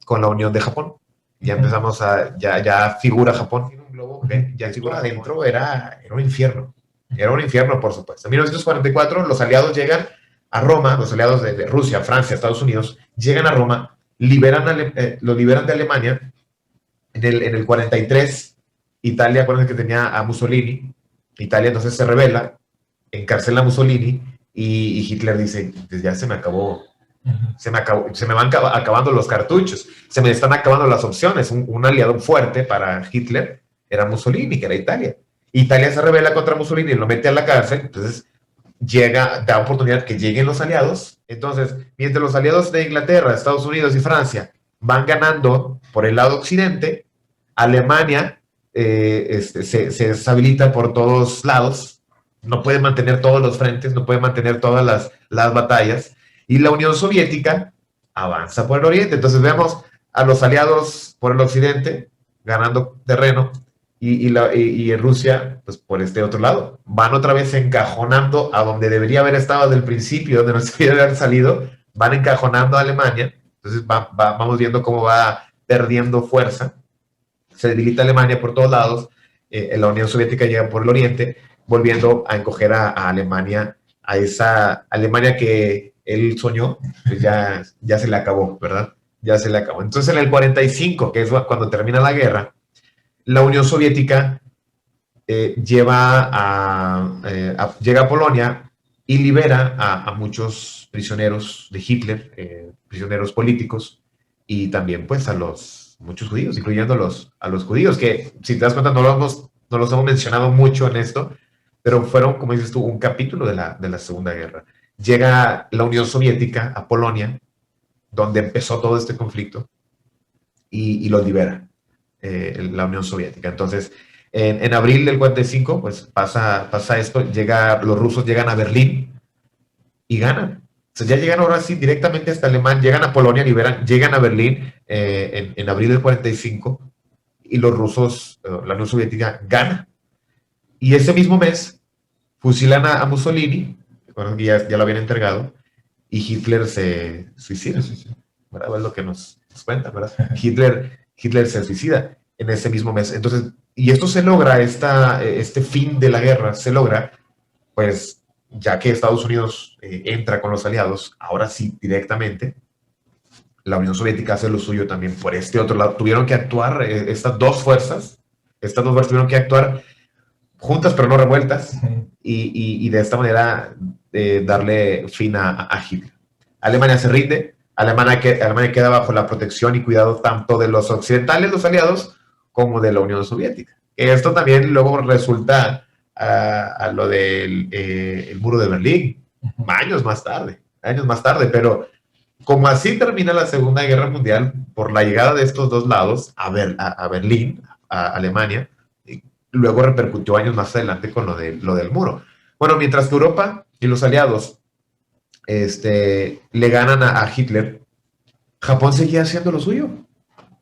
con la unión de Japón. Ya empezamos ya figura Japón en un globo, ya figura adentro, era un infierno. Era un infierno, por supuesto. En 1944 los aliados llegan a Roma, los aliados de Rusia, Francia, Estados Unidos, llegan a Roma, lo liberan de Alemania. En el 43, Italia, acuérdense que tenía a Mussolini, Italia entonces se rebela, encarcela a Mussolini, y Hitler dice, pues ya se me acabó, se me van acabando los cartuchos, se me están acabando las opciones. Un aliado fuerte para Hitler era Mussolini, que era Italia. Italia se rebela contra Mussolini, lo mete a la cárcel, entonces da oportunidad que lleguen los aliados. Entonces, mientras los aliados de Inglaterra, Estados Unidos y Francia van ganando por el lado occidente, Alemania se deshabilita por todos lados, no puede mantener todos los frentes, no puede mantener todas las batallas, y la Unión Soviética avanza por el oriente. Entonces vemos a los aliados por el occidente ganando terreno, y en Rusia, pues por este otro lado, van otra vez encajonando a donde debería haber estado desde el principio, donde no se debería haber salido, van encajonando a Alemania. Entonces vamos viendo cómo va perdiendo fuerza, se debilita Alemania por todos lados, la Unión Soviética llega por el oriente, volviendo a encoger a Alemania, a esa Alemania que él soñó, pues ya se le acabó, ¿verdad? Ya se le acabó. Entonces en el 45, que es cuando termina la guerra, la Unión Soviética llega a Polonia y libera a muchos prisioneros de Hitler, prisioneros políticos, y también pues a muchos judíos, incluyendo a los judíos, que si te das cuenta no los hemos mencionado mucho en esto, pero fueron, como dices tú, un capítulo de la Segunda Guerra. Llega la Unión Soviética a Polonia, donde empezó todo este conflicto, y los libera la Unión Soviética. Entonces, en abril del 45, pues pasa esto, los rusos llegan a Berlín y ganan. O sea, ya llegan ahora sí directamente hasta Alemania, llegan a Polonia, llegan a Berlín en abril del 45, y los rusos, la Unión Soviética, gana. Y ese mismo mes fusilan a Mussolini, bueno, ya lo habían entregado, y Hitler se suicida. ¿Verdad? Es lo que nos cuentan, ¿verdad? Hitler se suicida en ese mismo mes. Entonces, y esto se logra, este fin de la guerra se logra, pues, ya que Estados Unidos entra con los aliados, ahora sí, directamente, la Unión Soviética hace lo suyo también por este otro lado. Tuvieron que actuar, estas dos fuerzas tuvieron que actuar juntas pero no revueltas, y de esta manera darle fin a Hitler. Alemania se rinde, Alemania queda bajo la protección y cuidado tanto de los occidentales, los aliados, como de la Unión Soviética. Esto también luego resulta a lo del el muro de Berlín, años más tarde, pero como así termina la Segunda Guerra Mundial, por la llegada de estos dos lados a Berlín, a Alemania, y luego repercutió años más adelante con lo del muro. Bueno, mientras que Europa y los aliados le ganan a Hitler, Japón seguía haciendo lo suyo.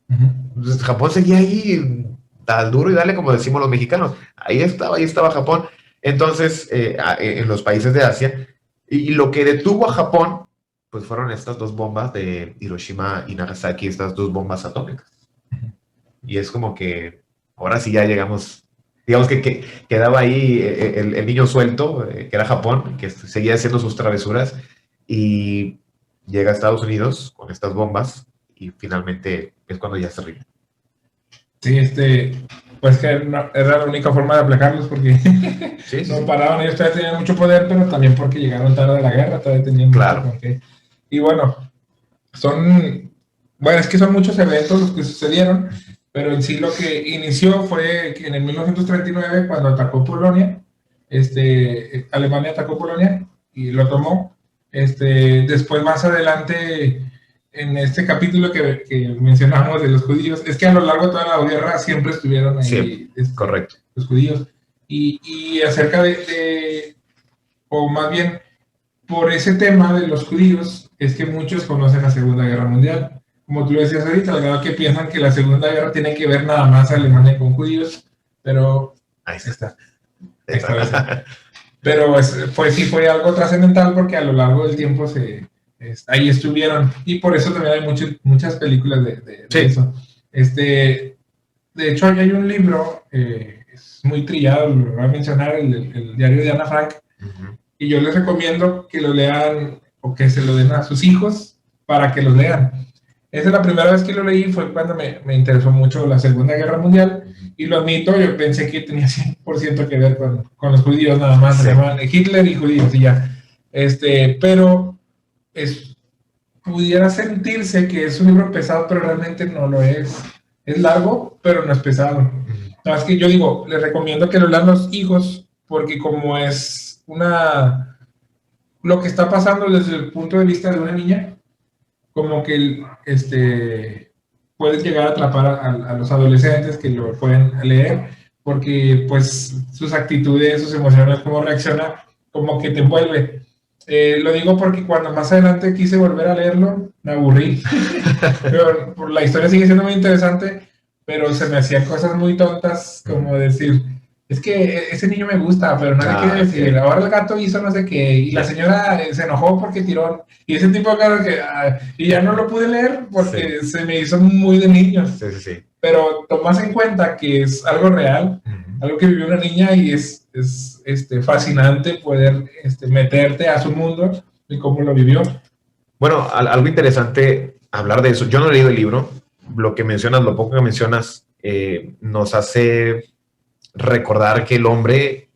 Entonces, Japón seguía ahí al duro y dale, como decimos los mexicanos. Ahí estaba Japón. Entonces, en los países de Asia, y lo que detuvo a Japón, pues fueron estas dos bombas de Hiroshima y Nagasaki, estas dos bombas atómicas. Y es como que ahora sí ya llegamos, digamos que quedaba ahí el niño suelto, que era Japón, que seguía haciendo sus travesuras, y llega a Estados Unidos con estas bombas, y finalmente es cuando ya se rinde. Sí, pues que era la única forma de aplacarlos, porque no paraban. Ellos todavía tenían mucho poder, pero también porque llegaron tarde a la guerra, todavía tenían claro. mucho. Y bueno, es que son muchos eventos los que sucedieron, pero en sí lo que inició fue que en el 1939, cuando atacó Polonia, Alemania atacó Polonia y lo tomó. Después, más adelante, en este capítulo que mencionamos de los judíos, es que a lo largo de toda la guerra siempre estuvieron ahí, correcto, los judíos. Y acerca o más bien, por ese tema de los judíos, es que muchos conocen la Segunda Guerra Mundial. Como tú lo decías ahorita, la verdad que piensan que la Segunda Guerra tiene que ver nada más a Alemania con judíos, pero ahí está. Pero sí fue algo trascendental, porque a lo largo del tiempo ahí estuvieron, y por eso también hay muchas películas de eso. De hecho, hay un libro, es muy trillado, lo voy a mencionar, el diario de Ana Frank, y yo les recomiendo que lo lean o que se lo den a sus hijos para que los lean. Esa es la primera vez que lo leí, fue cuando me interesó mucho la Segunda Guerra Mundial, y lo admito, yo pensé que tenía 100% que ver con los judíos nada más, se llaman Hitler y judíos y ya. Pero pudiera sentirse que es un libro pesado, pero realmente no lo es. Es largo, pero no es pesado. Nada más que yo digo, les recomiendo que lo lean los hijos, porque como es lo que está pasando desde el punto de vista de una niña, como que puedes llegar a atrapar a los adolescentes que lo pueden leer, porque pues sus actitudes, sus emociones, cómo reacciona, como que te envuelve. Lo digo porque cuando más adelante quise volver a leerlo, me aburrí. Pero la historia sigue siendo muy interesante, pero se me hacían cosas muy tontas, como decir, es que ese niño me gusta, pero no le quiere decir, okay. ahora el gato hizo no sé qué, y la señora se enojó porque tiró, y ese tipo de cosas que, y ya no lo pude leer porque Sí, se me hizo muy de niños, sí, sí, sí. pero tomas en cuenta que es algo real, algo que vivió una niña y es fascinante poder meterte a su mundo y cómo lo vivió. Bueno, algo interesante hablar de eso. Yo no he leído el libro. Lo que mencionas, lo poco que mencionas, nos hace recordar que el hombre,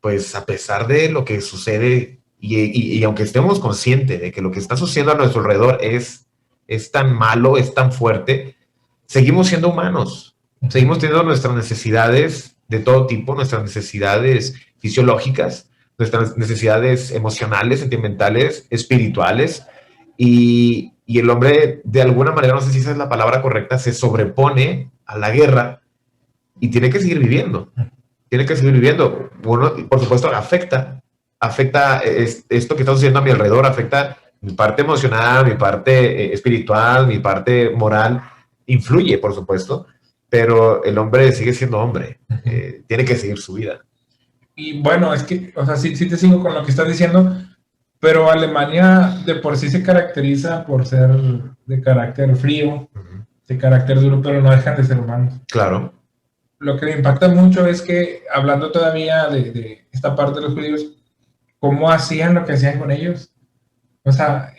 pues a pesar de lo que sucede y aunque estemos conscientes de que lo que está sucediendo a nuestro alrededor es tan malo, es tan fuerte, seguimos siendo humanos. Seguimos teniendo nuestras necesidades de todo tipo, nuestras necesidades fisiológicas, nuestras necesidades emocionales, sentimentales, espirituales. Y el hombre, de alguna manera, no sé si esa es la palabra correcta, se sobrepone a la guerra y tiene que seguir viviendo. Tiene que seguir viviendo. Bueno, por supuesto, afecta esto que está sucediendo a mi alrededor, afecta mi parte emocional, mi parte espiritual, mi parte moral, influye, por supuesto, pero el hombre sigue siendo hombre, tiene que seguir su vida. Y bueno, es que, o sea, sí te sigo con lo que estás diciendo, pero Alemania de por sí se caracteriza por ser de carácter frío, de carácter duro, pero no dejan de ser humanos. Claro. Lo que me impacta mucho es que, hablando todavía de esta parte de los judíos, cómo hacían lo que hacían con ellos. O sea,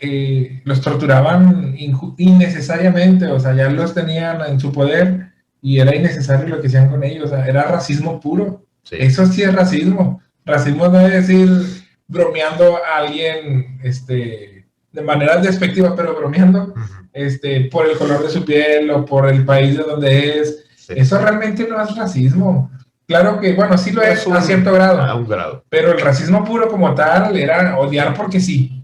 los torturaban innecesariamente, o sea, ya los tenían en su poder y era innecesario lo que hacían con ellos, o sea, era racismo puro. Sí. Eso sí es racismo. Racismo no es decir bromeando a alguien de manera despectiva, pero bromeando por el color de su piel o por el país de donde es. Sí. Eso realmente no es racismo. Claro que, bueno, sí lo es a cierto grado. A un grado. Pero el racismo puro como tal era odiar porque sí.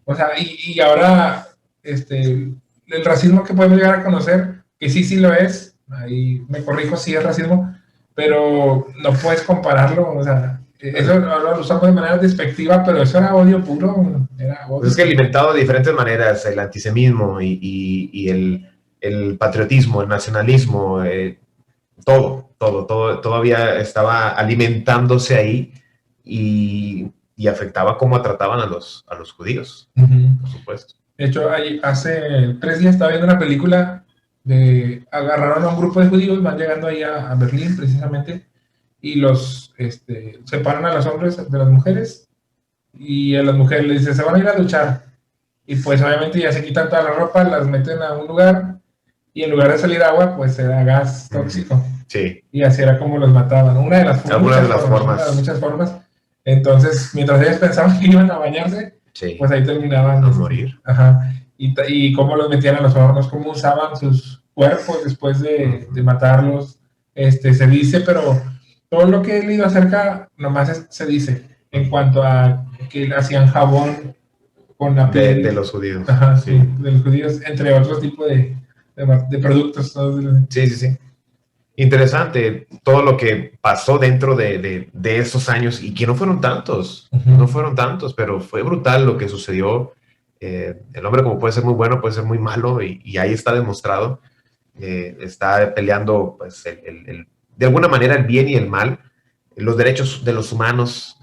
O sea, y ahora el racismo que podemos llegar a conocer, que sí lo es, ahí me corrijo, sí es racismo, pero no puedes compararlo, o sea, eso lo usamos de manera despectiva, pero eso era odio puro. Era odio. Pues es que alimentado de diferentes maneras el antisemitismo y el patriotismo, el nacionalismo, todo todavía estaba alimentándose ahí y afectaba cómo trataban a los judíos, por supuesto. De hecho, hace 3 días estaba viendo una película agarraron a un grupo de judíos, van llegando ahí a Berlín precisamente, y los separan a los hombres de las mujeres, y a las mujeres les dicen, se van a ir a duchar, y pues obviamente ya se quitan toda la ropa, las meten a un lugar, y en lugar de salir agua, pues era gas tóxico. Sí. Y así era como los mataban. Una de las muchas formas. Entonces, mientras ellos pensaban que iban a bañarse, sí, pues ahí terminaban a morir. Ajá. Y cómo los metían a los hornos, cómo usaban sus cuerpos después de matarlos. Se dice, pero todo lo que he leído acerca, nomás se dice, en cuanto a que hacían jabón con la piel. De los judíos. Ajá, sí, de los judíos, entre otros tipos de productos. Sí. Interesante todo lo que pasó dentro de esos años y que no fueron tantos, pero fue brutal lo que sucedió. El hombre como puede ser muy bueno, puede ser muy malo y ahí está demostrado. Está peleando pues, de alguna manera el bien y el mal, los derechos de los humanos,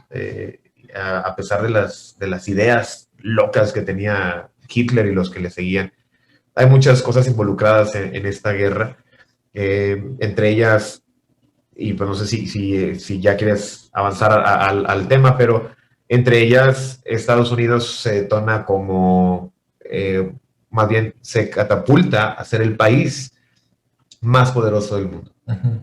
a pesar de las ideas locas que tenía Hitler y los que le seguían. Hay muchas cosas involucradas en esta guerra. Entre ellas, y pues no sé si ya quieres avanzar al tema, pero entre ellas Estados Unidos se detona como, más bien se catapulta a ser el país más poderoso del mundo,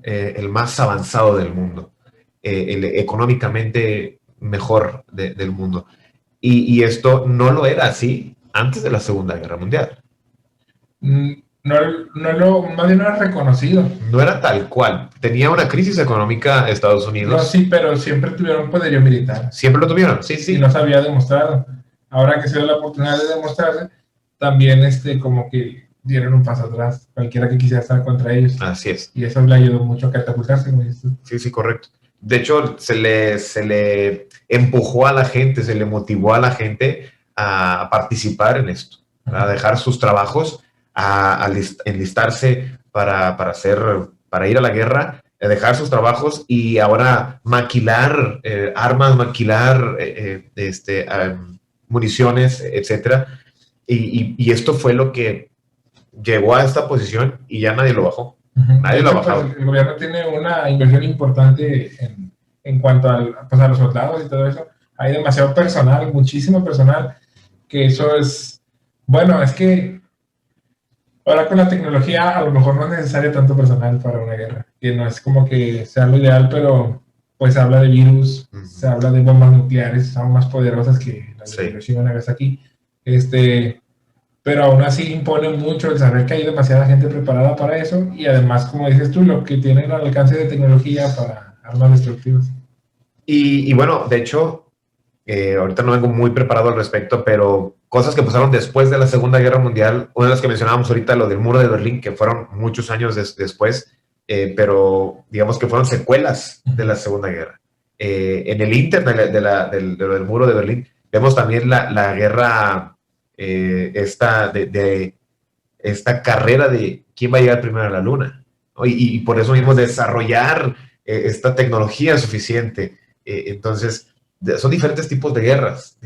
el más avanzado del mundo, el económicamente mejor del mundo. Y esto no lo era así antes de la Segunda Guerra Mundial. Más bien no era reconocido. No era tal cual. Tenía una crisis económica Estados Unidos. No, sí, pero siempre tuvieron poderío militar. Siempre lo tuvieron, sí. Y no se había demostrado. Ahora que se dio la oportunidad de demostrarse, también como que dieron un paso atrás, cualquiera que quisiera estar contra ellos. Así es. Y eso le ayudó mucho a catapultarse. Sí, correcto. De hecho, se le empujó a la gente, se le motivó a la gente a participar en esto, a dejar sus trabajos, a enlistarse para ir a la guerra, dejar sus trabajos y ahora maquilar armas, maquilar municiones, etcétera. Y esto fue lo que llegó a esta posición y ya nadie lo bajó. Nadie lo ha bajado. Pues, el gobierno tiene una inversión importante en cuanto pues, a los soldados y todo eso. Hay demasiado personal, muchísimo personal, que eso es, bueno, es que ahora con la tecnología a lo mejor no es necesario tanto personal para una guerra, que no es como que sea lo ideal, pero pues se habla de virus, se habla de bombas nucleares, son más poderosas que las de Hiroshima y Nagasaki, pero aún así impone mucho el saber que hay demasiada gente preparada para eso y además, como dices tú, lo que tienen al alcance de tecnología para armas destructivas. Y bueno, de hecho, ahorita no vengo muy preparado al respecto, pero cosas que pasaron después de la Segunda Guerra Mundial, una de las que mencionábamos ahorita, lo del muro de Berlín, que fueron muchos años después, pero digamos que fueron secuelas de la Segunda Guerra. En el inter del muro de Berlín, vemos también la guerra, esta carrera de quién va a llegar primero a la Luna, ¿no? Y por eso mismo desarrollar esta tecnología suficiente. Entonces, son diferentes tipos de guerras,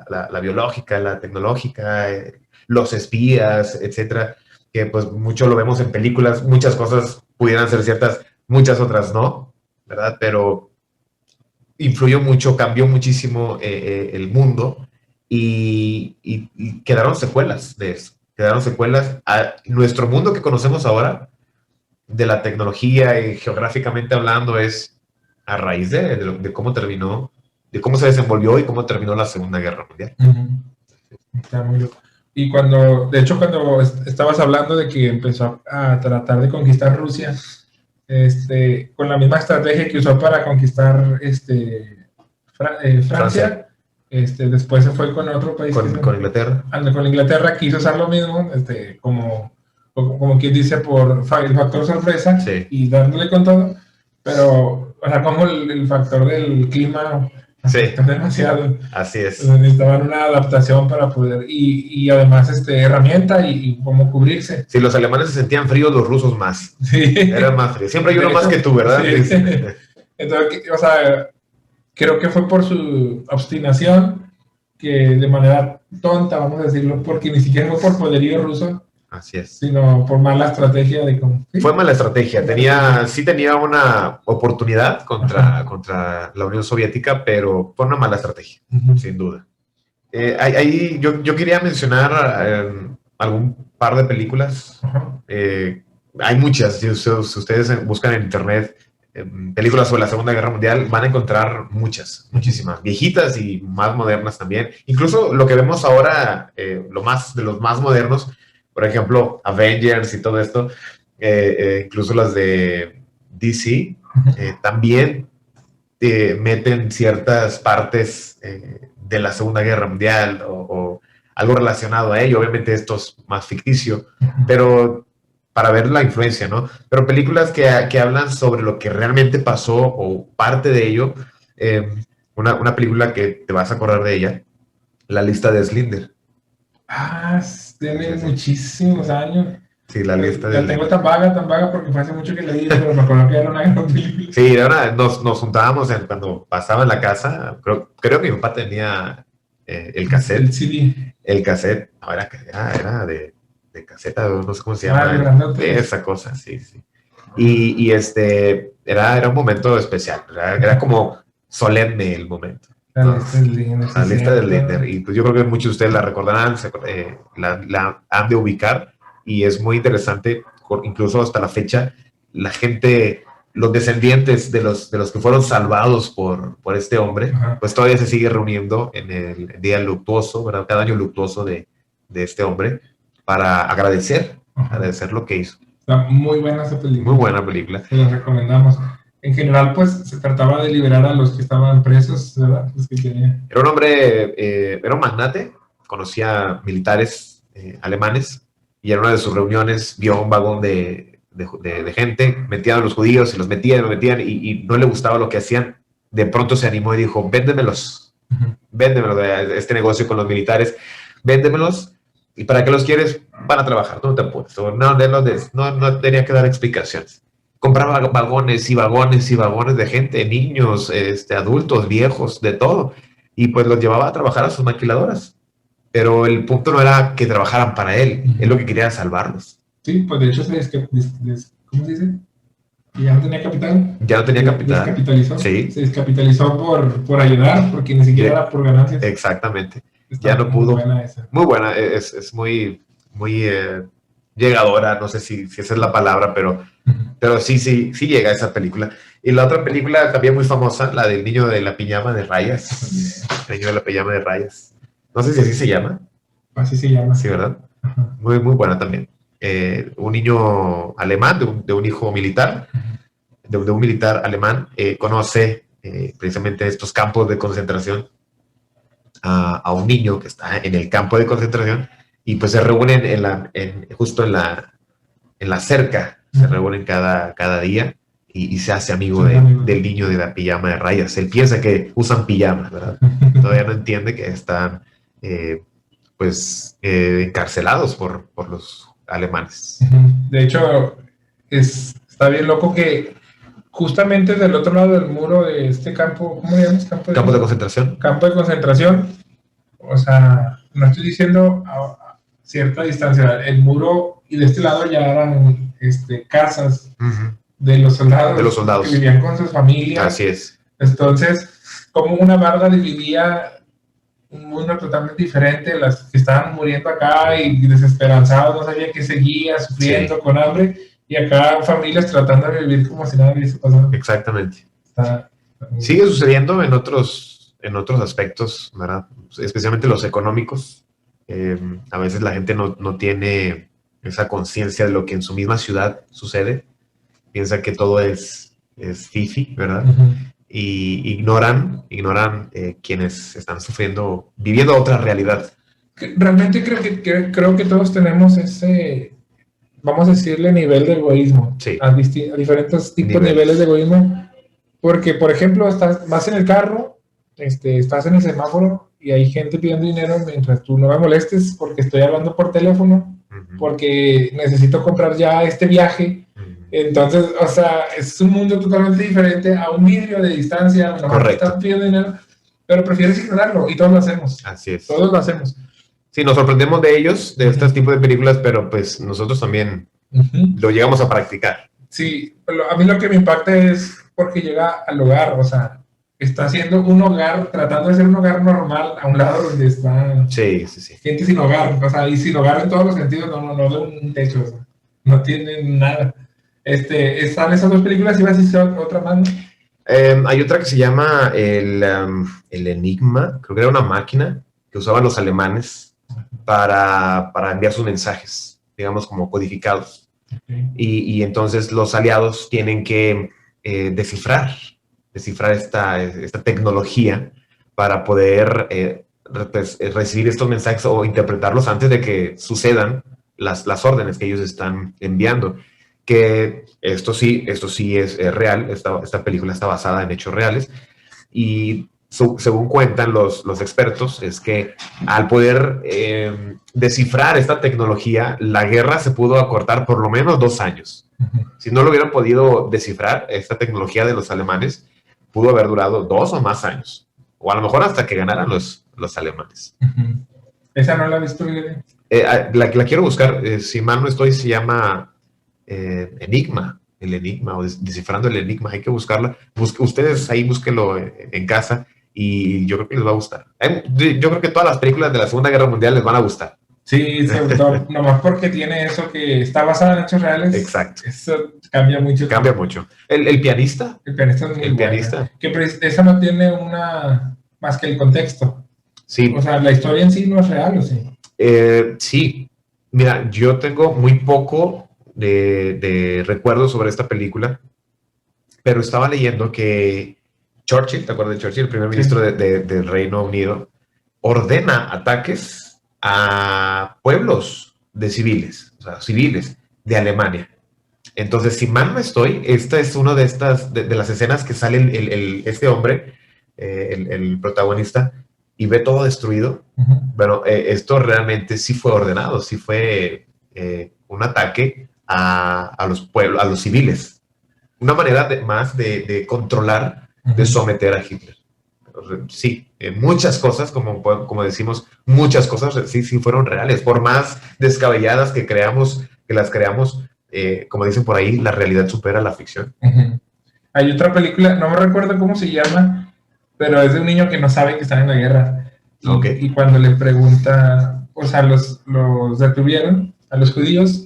la biológica, la tecnológica, los espías, etcétera, que pues mucho lo vemos en películas, muchas cosas pudieran ser ciertas, muchas otras no, ¿verdad? Pero influyó mucho, cambió muchísimo el mundo y quedaron secuelas de eso, quedaron secuelas a nuestro mundo que conocemos ahora, de la tecnología y geográficamente hablando, es a raíz de cómo terminó, de cómo se desenvolvió y cómo terminó la Segunda Guerra Mundial. Está muy loco. Y de hecho, cuando estabas hablando de que empezó a tratar de conquistar Rusia, con la misma estrategia que usó para conquistar Francia, después se fue con otro país. Con Inglaterra. Con Inglaterra quiso usar lo mismo, como quien dice, por el factor sorpresa, sí, y dándole con todo, pero, o sea, como el factor del clima afectó demasiado. Así es. Necesitaban una adaptación para poder, y además herramienta y cómo cubrirse. Si los alemanes se sentían fríos, los rusos más. Sí. Eran más fríos. Siempre hay uno más que tú, ¿verdad? Sí. Entonces, o sea, creo que fue por su obstinación que de manera tonta, vamos a decirlo, porque ni siquiera fue por poderío ruso. Así es. Sino por mala estrategia de ¿sí? Fue mala estrategia. Sí tenía una oportunidad contra la Unión Soviética, pero fue una mala estrategia, sin duda. Ahí yo quería mencionar algún par de películas. Hay muchas. Si ustedes buscan en internet películas sobre la Segunda Guerra Mundial, van a encontrar muchísimas, viejitas y más modernas también. Incluso lo que vemos ahora, de los más modernos, por ejemplo, Avengers y todo esto, incluso las de DC, también meten ciertas partes de la Segunda Guerra Mundial o algo relacionado a ello. Obviamente esto es más ficticio, pero para ver la influencia, ¿no? Pero películas que hablan sobre lo que realmente pasó o parte de ello, una película que te vas a acordar de ella, La lista de Schindler. Tiene muchísimos años. Sí, La lista de... La tengo tan vaga porque fue hace mucho que leí, pero me acuerdo que era una gran película. Sí, nos juntábamos cuando pasaba en la casa. Creo que mi papá tenía el cassette. El CD. El cassette. No, era de caseta, no sé cómo se llama. Esa cosa, sí. Y era un momento especial. Era como solemne el momento. La lista del Schindler. Y pues yo creo que muchos de ustedes la recordarán, la han de ubicar, y es muy interesante, incluso hasta la fecha, la gente, los descendientes de los que fueron salvados por este hombre, pues todavía se sigue reuniendo en el día luctuoso, ¿verdad? Cada año luctuoso de este hombre, para agradecer lo que hizo. Está muy buena esa película. Muy buena película. Se la recomendamos. En general, pues, se trataba de liberar a los que estaban presos, ¿verdad? Los que tenían. Era un hombre, era un magnate, conocía militares alemanes, y en una de sus reuniones vio un vagón de gente, metían a los judíos, y los metían, y no le gustaba lo que hacían. De pronto se animó y dijo, véndemelos, este negocio con los militares, véndemelos, ¿y para qué los quieres? Van a trabajar, no te apures. No tenía que dar explicaciones. compraba vagones y vagones y vagones de gente, niños, adultos, viejos, de todo. Y pues los llevaba a trabajar a sus maquiladoras. Pero el punto no era que trabajaran para él, él lo que quería era salvarlos. Sí, pues de hecho ¿cómo se dice? Y ya no tenía capital. Ya no tenía capital. Descapitalizó. Sí. Se descapitalizó por ayudar, porque ni siquiera era por ganancias. Exactamente. Ya no pudo. Muy buena esa. Muy buena, es muy, muy llegadora, no sé si esa es la palabra, pero sí llega a esa película. Y la otra película también muy famosa, la del niño de la pijama de rayas. El niño de la pijama de rayas. No sé si así se llama. Así se llama. Sí, ¿verdad? Muy, muy buena también. Un niño alemán, de un hijo militar, de un militar alemán, conoce precisamente estos campos de concentración a un niño que está en el campo de concentración y pues se reúnen justo en la cerca, se reúnen cada día y se hace amigo del niño de la pijama de rayas. Él piensa que usan pijamas, ¿verdad? Todavía no entiende que están encarcelados por los alemanes. De hecho, está bien loco que justamente del otro lado del muro de este campo, ¿cómo le llamas? Campo de concentración. Campo de concentración. O sea, no estoy diciendo a cierta distancia. El muro y de este lado ya eran casas de los soldados. De los soldados. Que vivían con sus familias. Así es. Entonces, como una barda dividía un mundo totalmente diferente, las que estaban muriendo acá y desesperanzados, no sabían qué seguía, sufriendo, con hambre, y acá familias tratando de vivir como si nada hubiese pasado. Exactamente. Sigue sucediendo en otros aspectos, ¿verdad? Especialmente los económicos. A veces la gente no tiene esa conciencia de lo que en su misma ciudad sucede. Piensa que todo es fifi, ¿verdad? Y ignoran quienes están sufriendo, viviendo otra realidad. Realmente creo que todos tenemos ese, vamos a decirle, nivel de egoísmo. Sí. A diferentes tipos de niveles de egoísmo. Porque, por ejemplo, vas en el carro, estás en el semáforo y hay gente pidiendo dinero mientras tú no me molestes porque estoy hablando por teléfono, porque necesito comprar ya este viaje. Entonces, o sea, es un mundo totalmente diferente a un vidrio de distancia. Correcto. Están pidiendo dinero, pero prefieres ignorarlo y todos lo hacemos. Así es. Todos lo hacemos. Sí, nos sorprendemos de ellos, de este tipo de películas, pero pues nosotros también lo llegamos a practicar. Sí, a mí lo que me impacta es porque llega al hogar, o sea, está haciendo un hogar, tratando de ser un hogar normal a un lado donde está gente sin hogar, o sea, y sin hogar en todos los sentidos, no de un techo, o sea, no tienen nada. Están esas dos películas, iba a decir otra más, ¿no? Hay otra que se llama el Enigma, creo que era una máquina que usaban los alemanes para enviar sus mensajes, digamos como codificados. Okay. Y entonces los aliados tienen que descifrar esta tecnología para poder recibir estos mensajes o interpretarlos antes de que sucedan las órdenes que ellos están enviando. Que esto sí es real, esta película está basada en hechos reales y según cuentan los expertos, es que al poder descifrar esta tecnología, la guerra se pudo acortar por lo menos 2 años. Si no lo hubieran podido descifrar, esta tecnología de los alemanes pudo haber durado 2 o más años, o a lo mejor hasta que ganaran los alemanes. ¿Esa no la he visto? La quiero buscar, si mal no estoy, se llama Enigma, el Enigma, o Descifrando el Enigma, hay que buscarla. Ustedes ahí búsquenlo en casa y yo creo que les va a gustar. Yo creo que todas las películas de la Segunda Guerra Mundial les van a gustar. Sí, sobre todo, nomás porque tiene eso que está basado en hechos reales. Exacto. Eso cambia mucho. Cambia mucho. ¿El pianista? El pianista es muy bueno. Que esa no tiene más que el contexto. Sí. O sea, la historia en sí no es real, ¿o sí? Sí. Mira, yo tengo muy poco de recuerdos sobre esta película, pero estaba leyendo que Churchill, ¿te acuerdas de Churchill? El primer ministro del Reino Unido, ordena ataques a pueblos de civiles, o sea, civiles de Alemania. Entonces, si mal no estoy, esta es una de las escenas que sale este hombre, el protagonista, y ve todo destruido. Bueno, esto realmente sí fue ordenado, sí fue un ataque a los pueblos, a los civiles. una manera más de controlar, de someter a Hitler. Sí, muchas cosas, como decimos, muchas cosas sí fueron reales, por más descabelladas que las creamos, como dicen por ahí, la realidad supera la ficción. Hay otra película, no me recuerdo cómo se llama, pero es de un niño que no sabe que está en la guerra. Y cuando le pregunta, o sea, los detuvieron a los judíos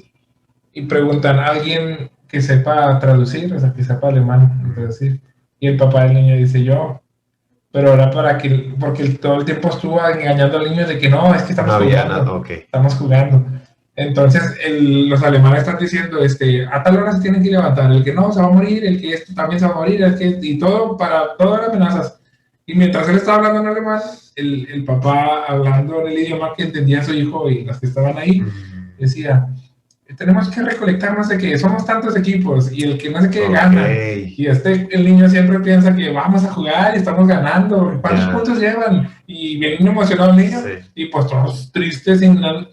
y preguntan a alguien que sepa traducir, o sea, que sepa alemán traducir. Y el papá del niño dice, yo. Pero era porque todo el tiempo estuvo engañando al niño de que no, es que estamos jugando. Estamos jugando. Entonces, los alemanes están diciendo, a tal hora se tienen que levantar, el que no se va a morir, el que también se va a morir, y todo eran amenazas. Y mientras él estaba hablando en alemán, el papá hablando en el idioma que entendía su hijo y los que estaban ahí, decía, tenemos que recolectar no sé qué, somos tantos equipos y el que no sé qué gana. Y el niño siempre piensa que vamos a jugar y estamos ganando, ¿cuántos puntos llevan? Y bien emocionado el niño, y pues todos tristes,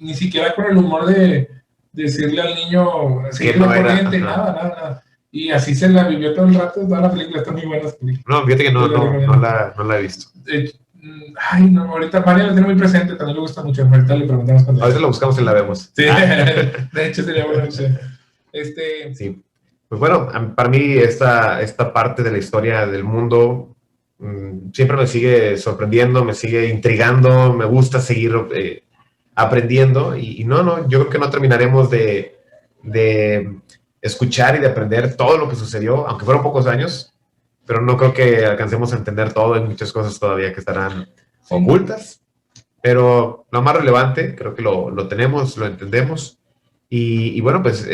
ni siquiera con el humor de decirle al niño, seguir la corriente, nada. Y así se la vivió todo el rato, toda la película, está muy buena. No, fíjate que no la he visto. Ay, no, ahorita María lo tiene muy presente, también le gusta mucho. Ahorita le preguntamos cuando. A veces la buscamos y la vemos. Sí, de hecho sería bueno. Sí. Pues bueno, para mí esta parte de la historia del mundo siempre me sigue sorprendiendo, me sigue intrigando, me gusta seguir aprendiendo y yo creo que no terminaremos de escuchar y de aprender todo lo que sucedió, aunque fueron pocos años, pero no creo que alcancemos a entender todo. Hay muchas cosas todavía que estarán ocultas, pero lo más relevante creo que lo tenemos, lo entendemos y bueno, pues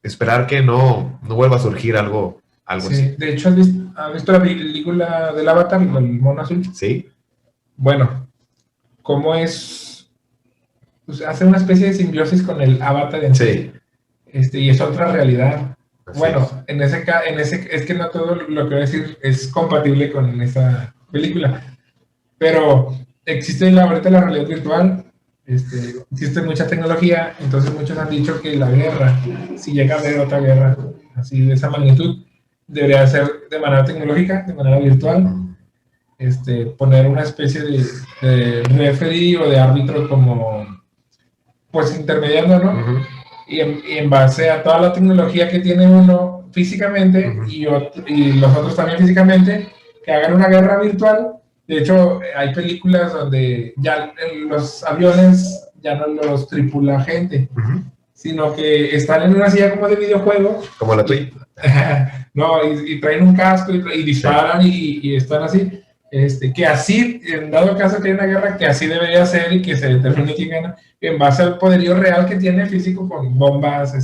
esperar que no vuelva a surgir algo así. De hecho, ¿has visto la película del Avatar, el mono azul? Sí. Bueno, ¿cómo es? Pues hace una especie de simbiosis con el Avatar en sí. Y es otra realidad. Así bueno, es que no todo lo que voy a decir es compatible con esa película, pero existe ahorita la realidad virtual, existe mucha tecnología, entonces muchos han dicho que la guerra, si llega a haber otra guerra así de esa magnitud, debería ser de manera tecnológica, de manera virtual, poner una especie de referee o de árbitro como, pues intermediando, ¿no? Y en base a toda la tecnología que tiene uno físicamente y los otros también físicamente, que hagan una guerra virtual. De hecho, hay películas donde ya los aviones ya no los tripula gente, sino que están en una silla como de videojuego. Como la tuya. No, y traen un casco y disparan y están así. Que así, en dado caso que hay una guerra, que así debería ser y que se determine quién gana, en base al poderío real que tiene físico con bombas,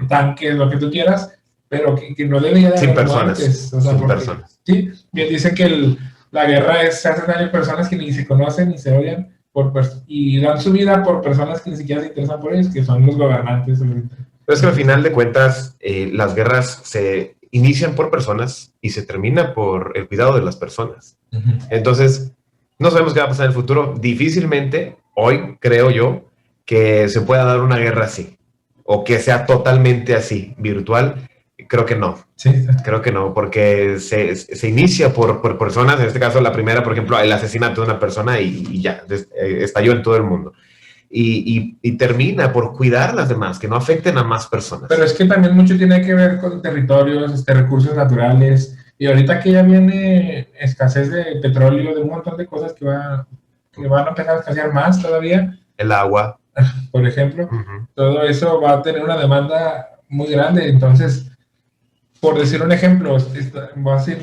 tanques, lo que tú quieras, pero que no debería de haber muertes. O sea, sin personas. Sí, bien dicen que la guerra se hace daño a personas que ni se conocen ni se odian y dan su vida por personas que ni siquiera se interesan por ellos, que son los gobernantes. Pero es que al final de cuentas, las guerras se inician por personas y se termina por el cuidado de las personas. Entonces, no sabemos qué va a pasar en el futuro. Difícilmente, hoy, creo yo, que se pueda dar una guerra así, o que sea totalmente así, virtual. Creo que no. Sí. Creo que no, porque se inicia por personas. En este caso, la primera, por ejemplo, el asesinato de una persona y ya, estalló en todo el mundo. Y termina por cuidar a las demás, que no afecten a más personas. Pero es que también mucho tiene que ver con territorios, recursos naturales, y ahorita que ya viene escasez de petróleo, de un montón de cosas que van a empezar a escasear más todavía. El agua. Por ejemplo, todo eso va a tener una demanda muy grande. Entonces, por decir un ejemplo, va a ser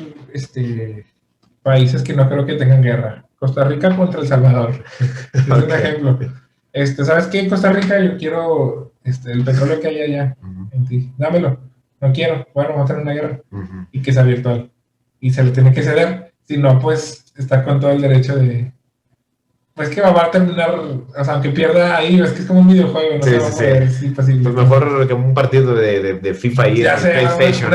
países que no creo que tengan guerra. Costa Rica contra El Salvador. Es un ejemplo. ¿Sabes qué? En Costa Rica yo quiero el petróleo que hay allá en ti. Dámelo. No quiero. Bueno, vamos a tener una guerra. Y que sea virtual. Y se le tiene que ceder. Si no, pues está con todo el derecho de... Pues que va a terminar... O sea, aunque pierda ahí, es que es como un videojuego. No sí. Pues mejor que un partido de FIFA y PlayStation.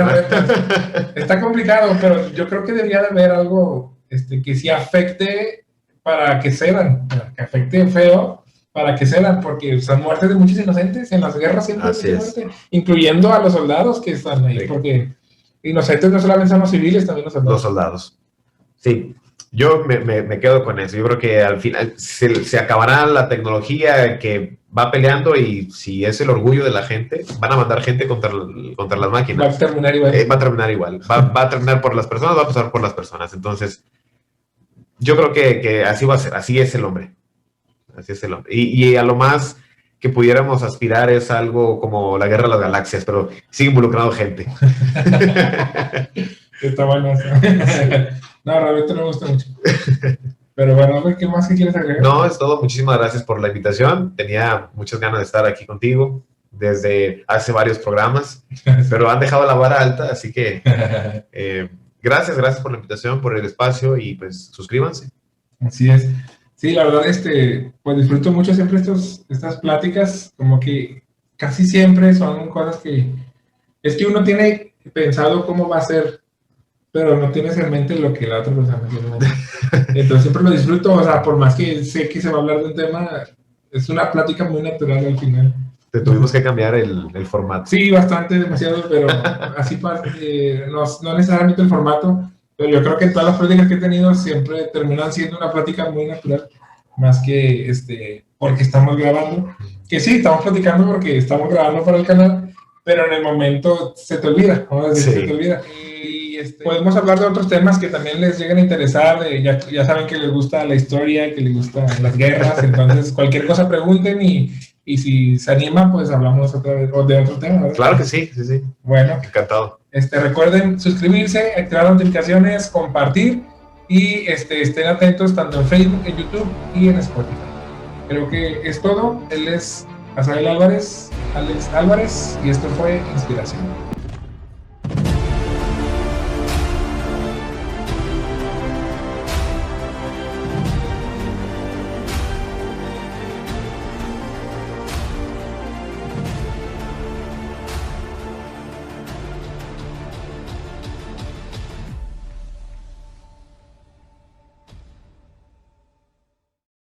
Está complicado, pero yo creo que debería de haber algo que sí afecte para que cedan. Que afecte feo para que cedan, porque son muertes de muchos inocentes en las guerras siempre, incluyendo a los soldados que están ahí, porque Inocentes no solamente son los civiles, también los soldados. Los soldados. Sí, yo me quedo con eso. Yo creo que al final se acabará la tecnología que va peleando y si es el orgullo de la gente, van a mandar gente contra las máquinas. Va a terminar igual. Va a terminar igual. Va a terminar por las personas, va a pasar por las personas. Entonces, yo creo que así va a ser. Así es el hombre. Así es el hombre. Y a lo más que pudiéramos aspirar es algo como la Guerra de las Galaxias, pero sigue involucrando gente. Está bueno eso. No, realmente me gusta mucho. Pero bueno, ¿qué más que quieres agregar? No, es todo. Muchísimas gracias por la invitación. Tenía muchas ganas de estar aquí contigo desde hace varios programas, pero han dejado la vara alta, así que gracias por la invitación, por el espacio y pues suscríbanse. Así es. Sí, la verdad, pues disfruto mucho siempre estas pláticas, como que casi siempre son cosas que es que uno tiene pensado cómo va a ser, pero no tienes en mente lo que la otra persona tiene en mente. Entonces siempre lo disfruto, o sea, por más que sé que se va a hablar de un tema, es una plática muy natural al final. Te tuvimos que cambiar el formato. Sí, bastante, demasiado, pero así no necesariamente el formato, pero yo creo que en todas las pláticas que he tenido siempre terminan siendo una plática muy natural, más que porque estamos grabando. Que sí, estamos platicando porque estamos grabando para el canal, pero en el momento se te olvida, vamos a decir, Sí. se te olvida. Y podemos hablar de otros temas que también les lleguen a interesar, ya saben que les gusta la historia, que les gustan las guerras, entonces cualquier cosa pregunten y si se anima, pues hablamos otra vez o de otro tema, ¿verdad? Claro que sí. Bueno. Encantado. Recuerden suscribirse, activar las notificaciones, compartir y estén atentos tanto en Facebook, en YouTube y en Spotify. Creo que es todo. Él es Azael Álvarez, Alex Álvarez, y esto fue Inspiración.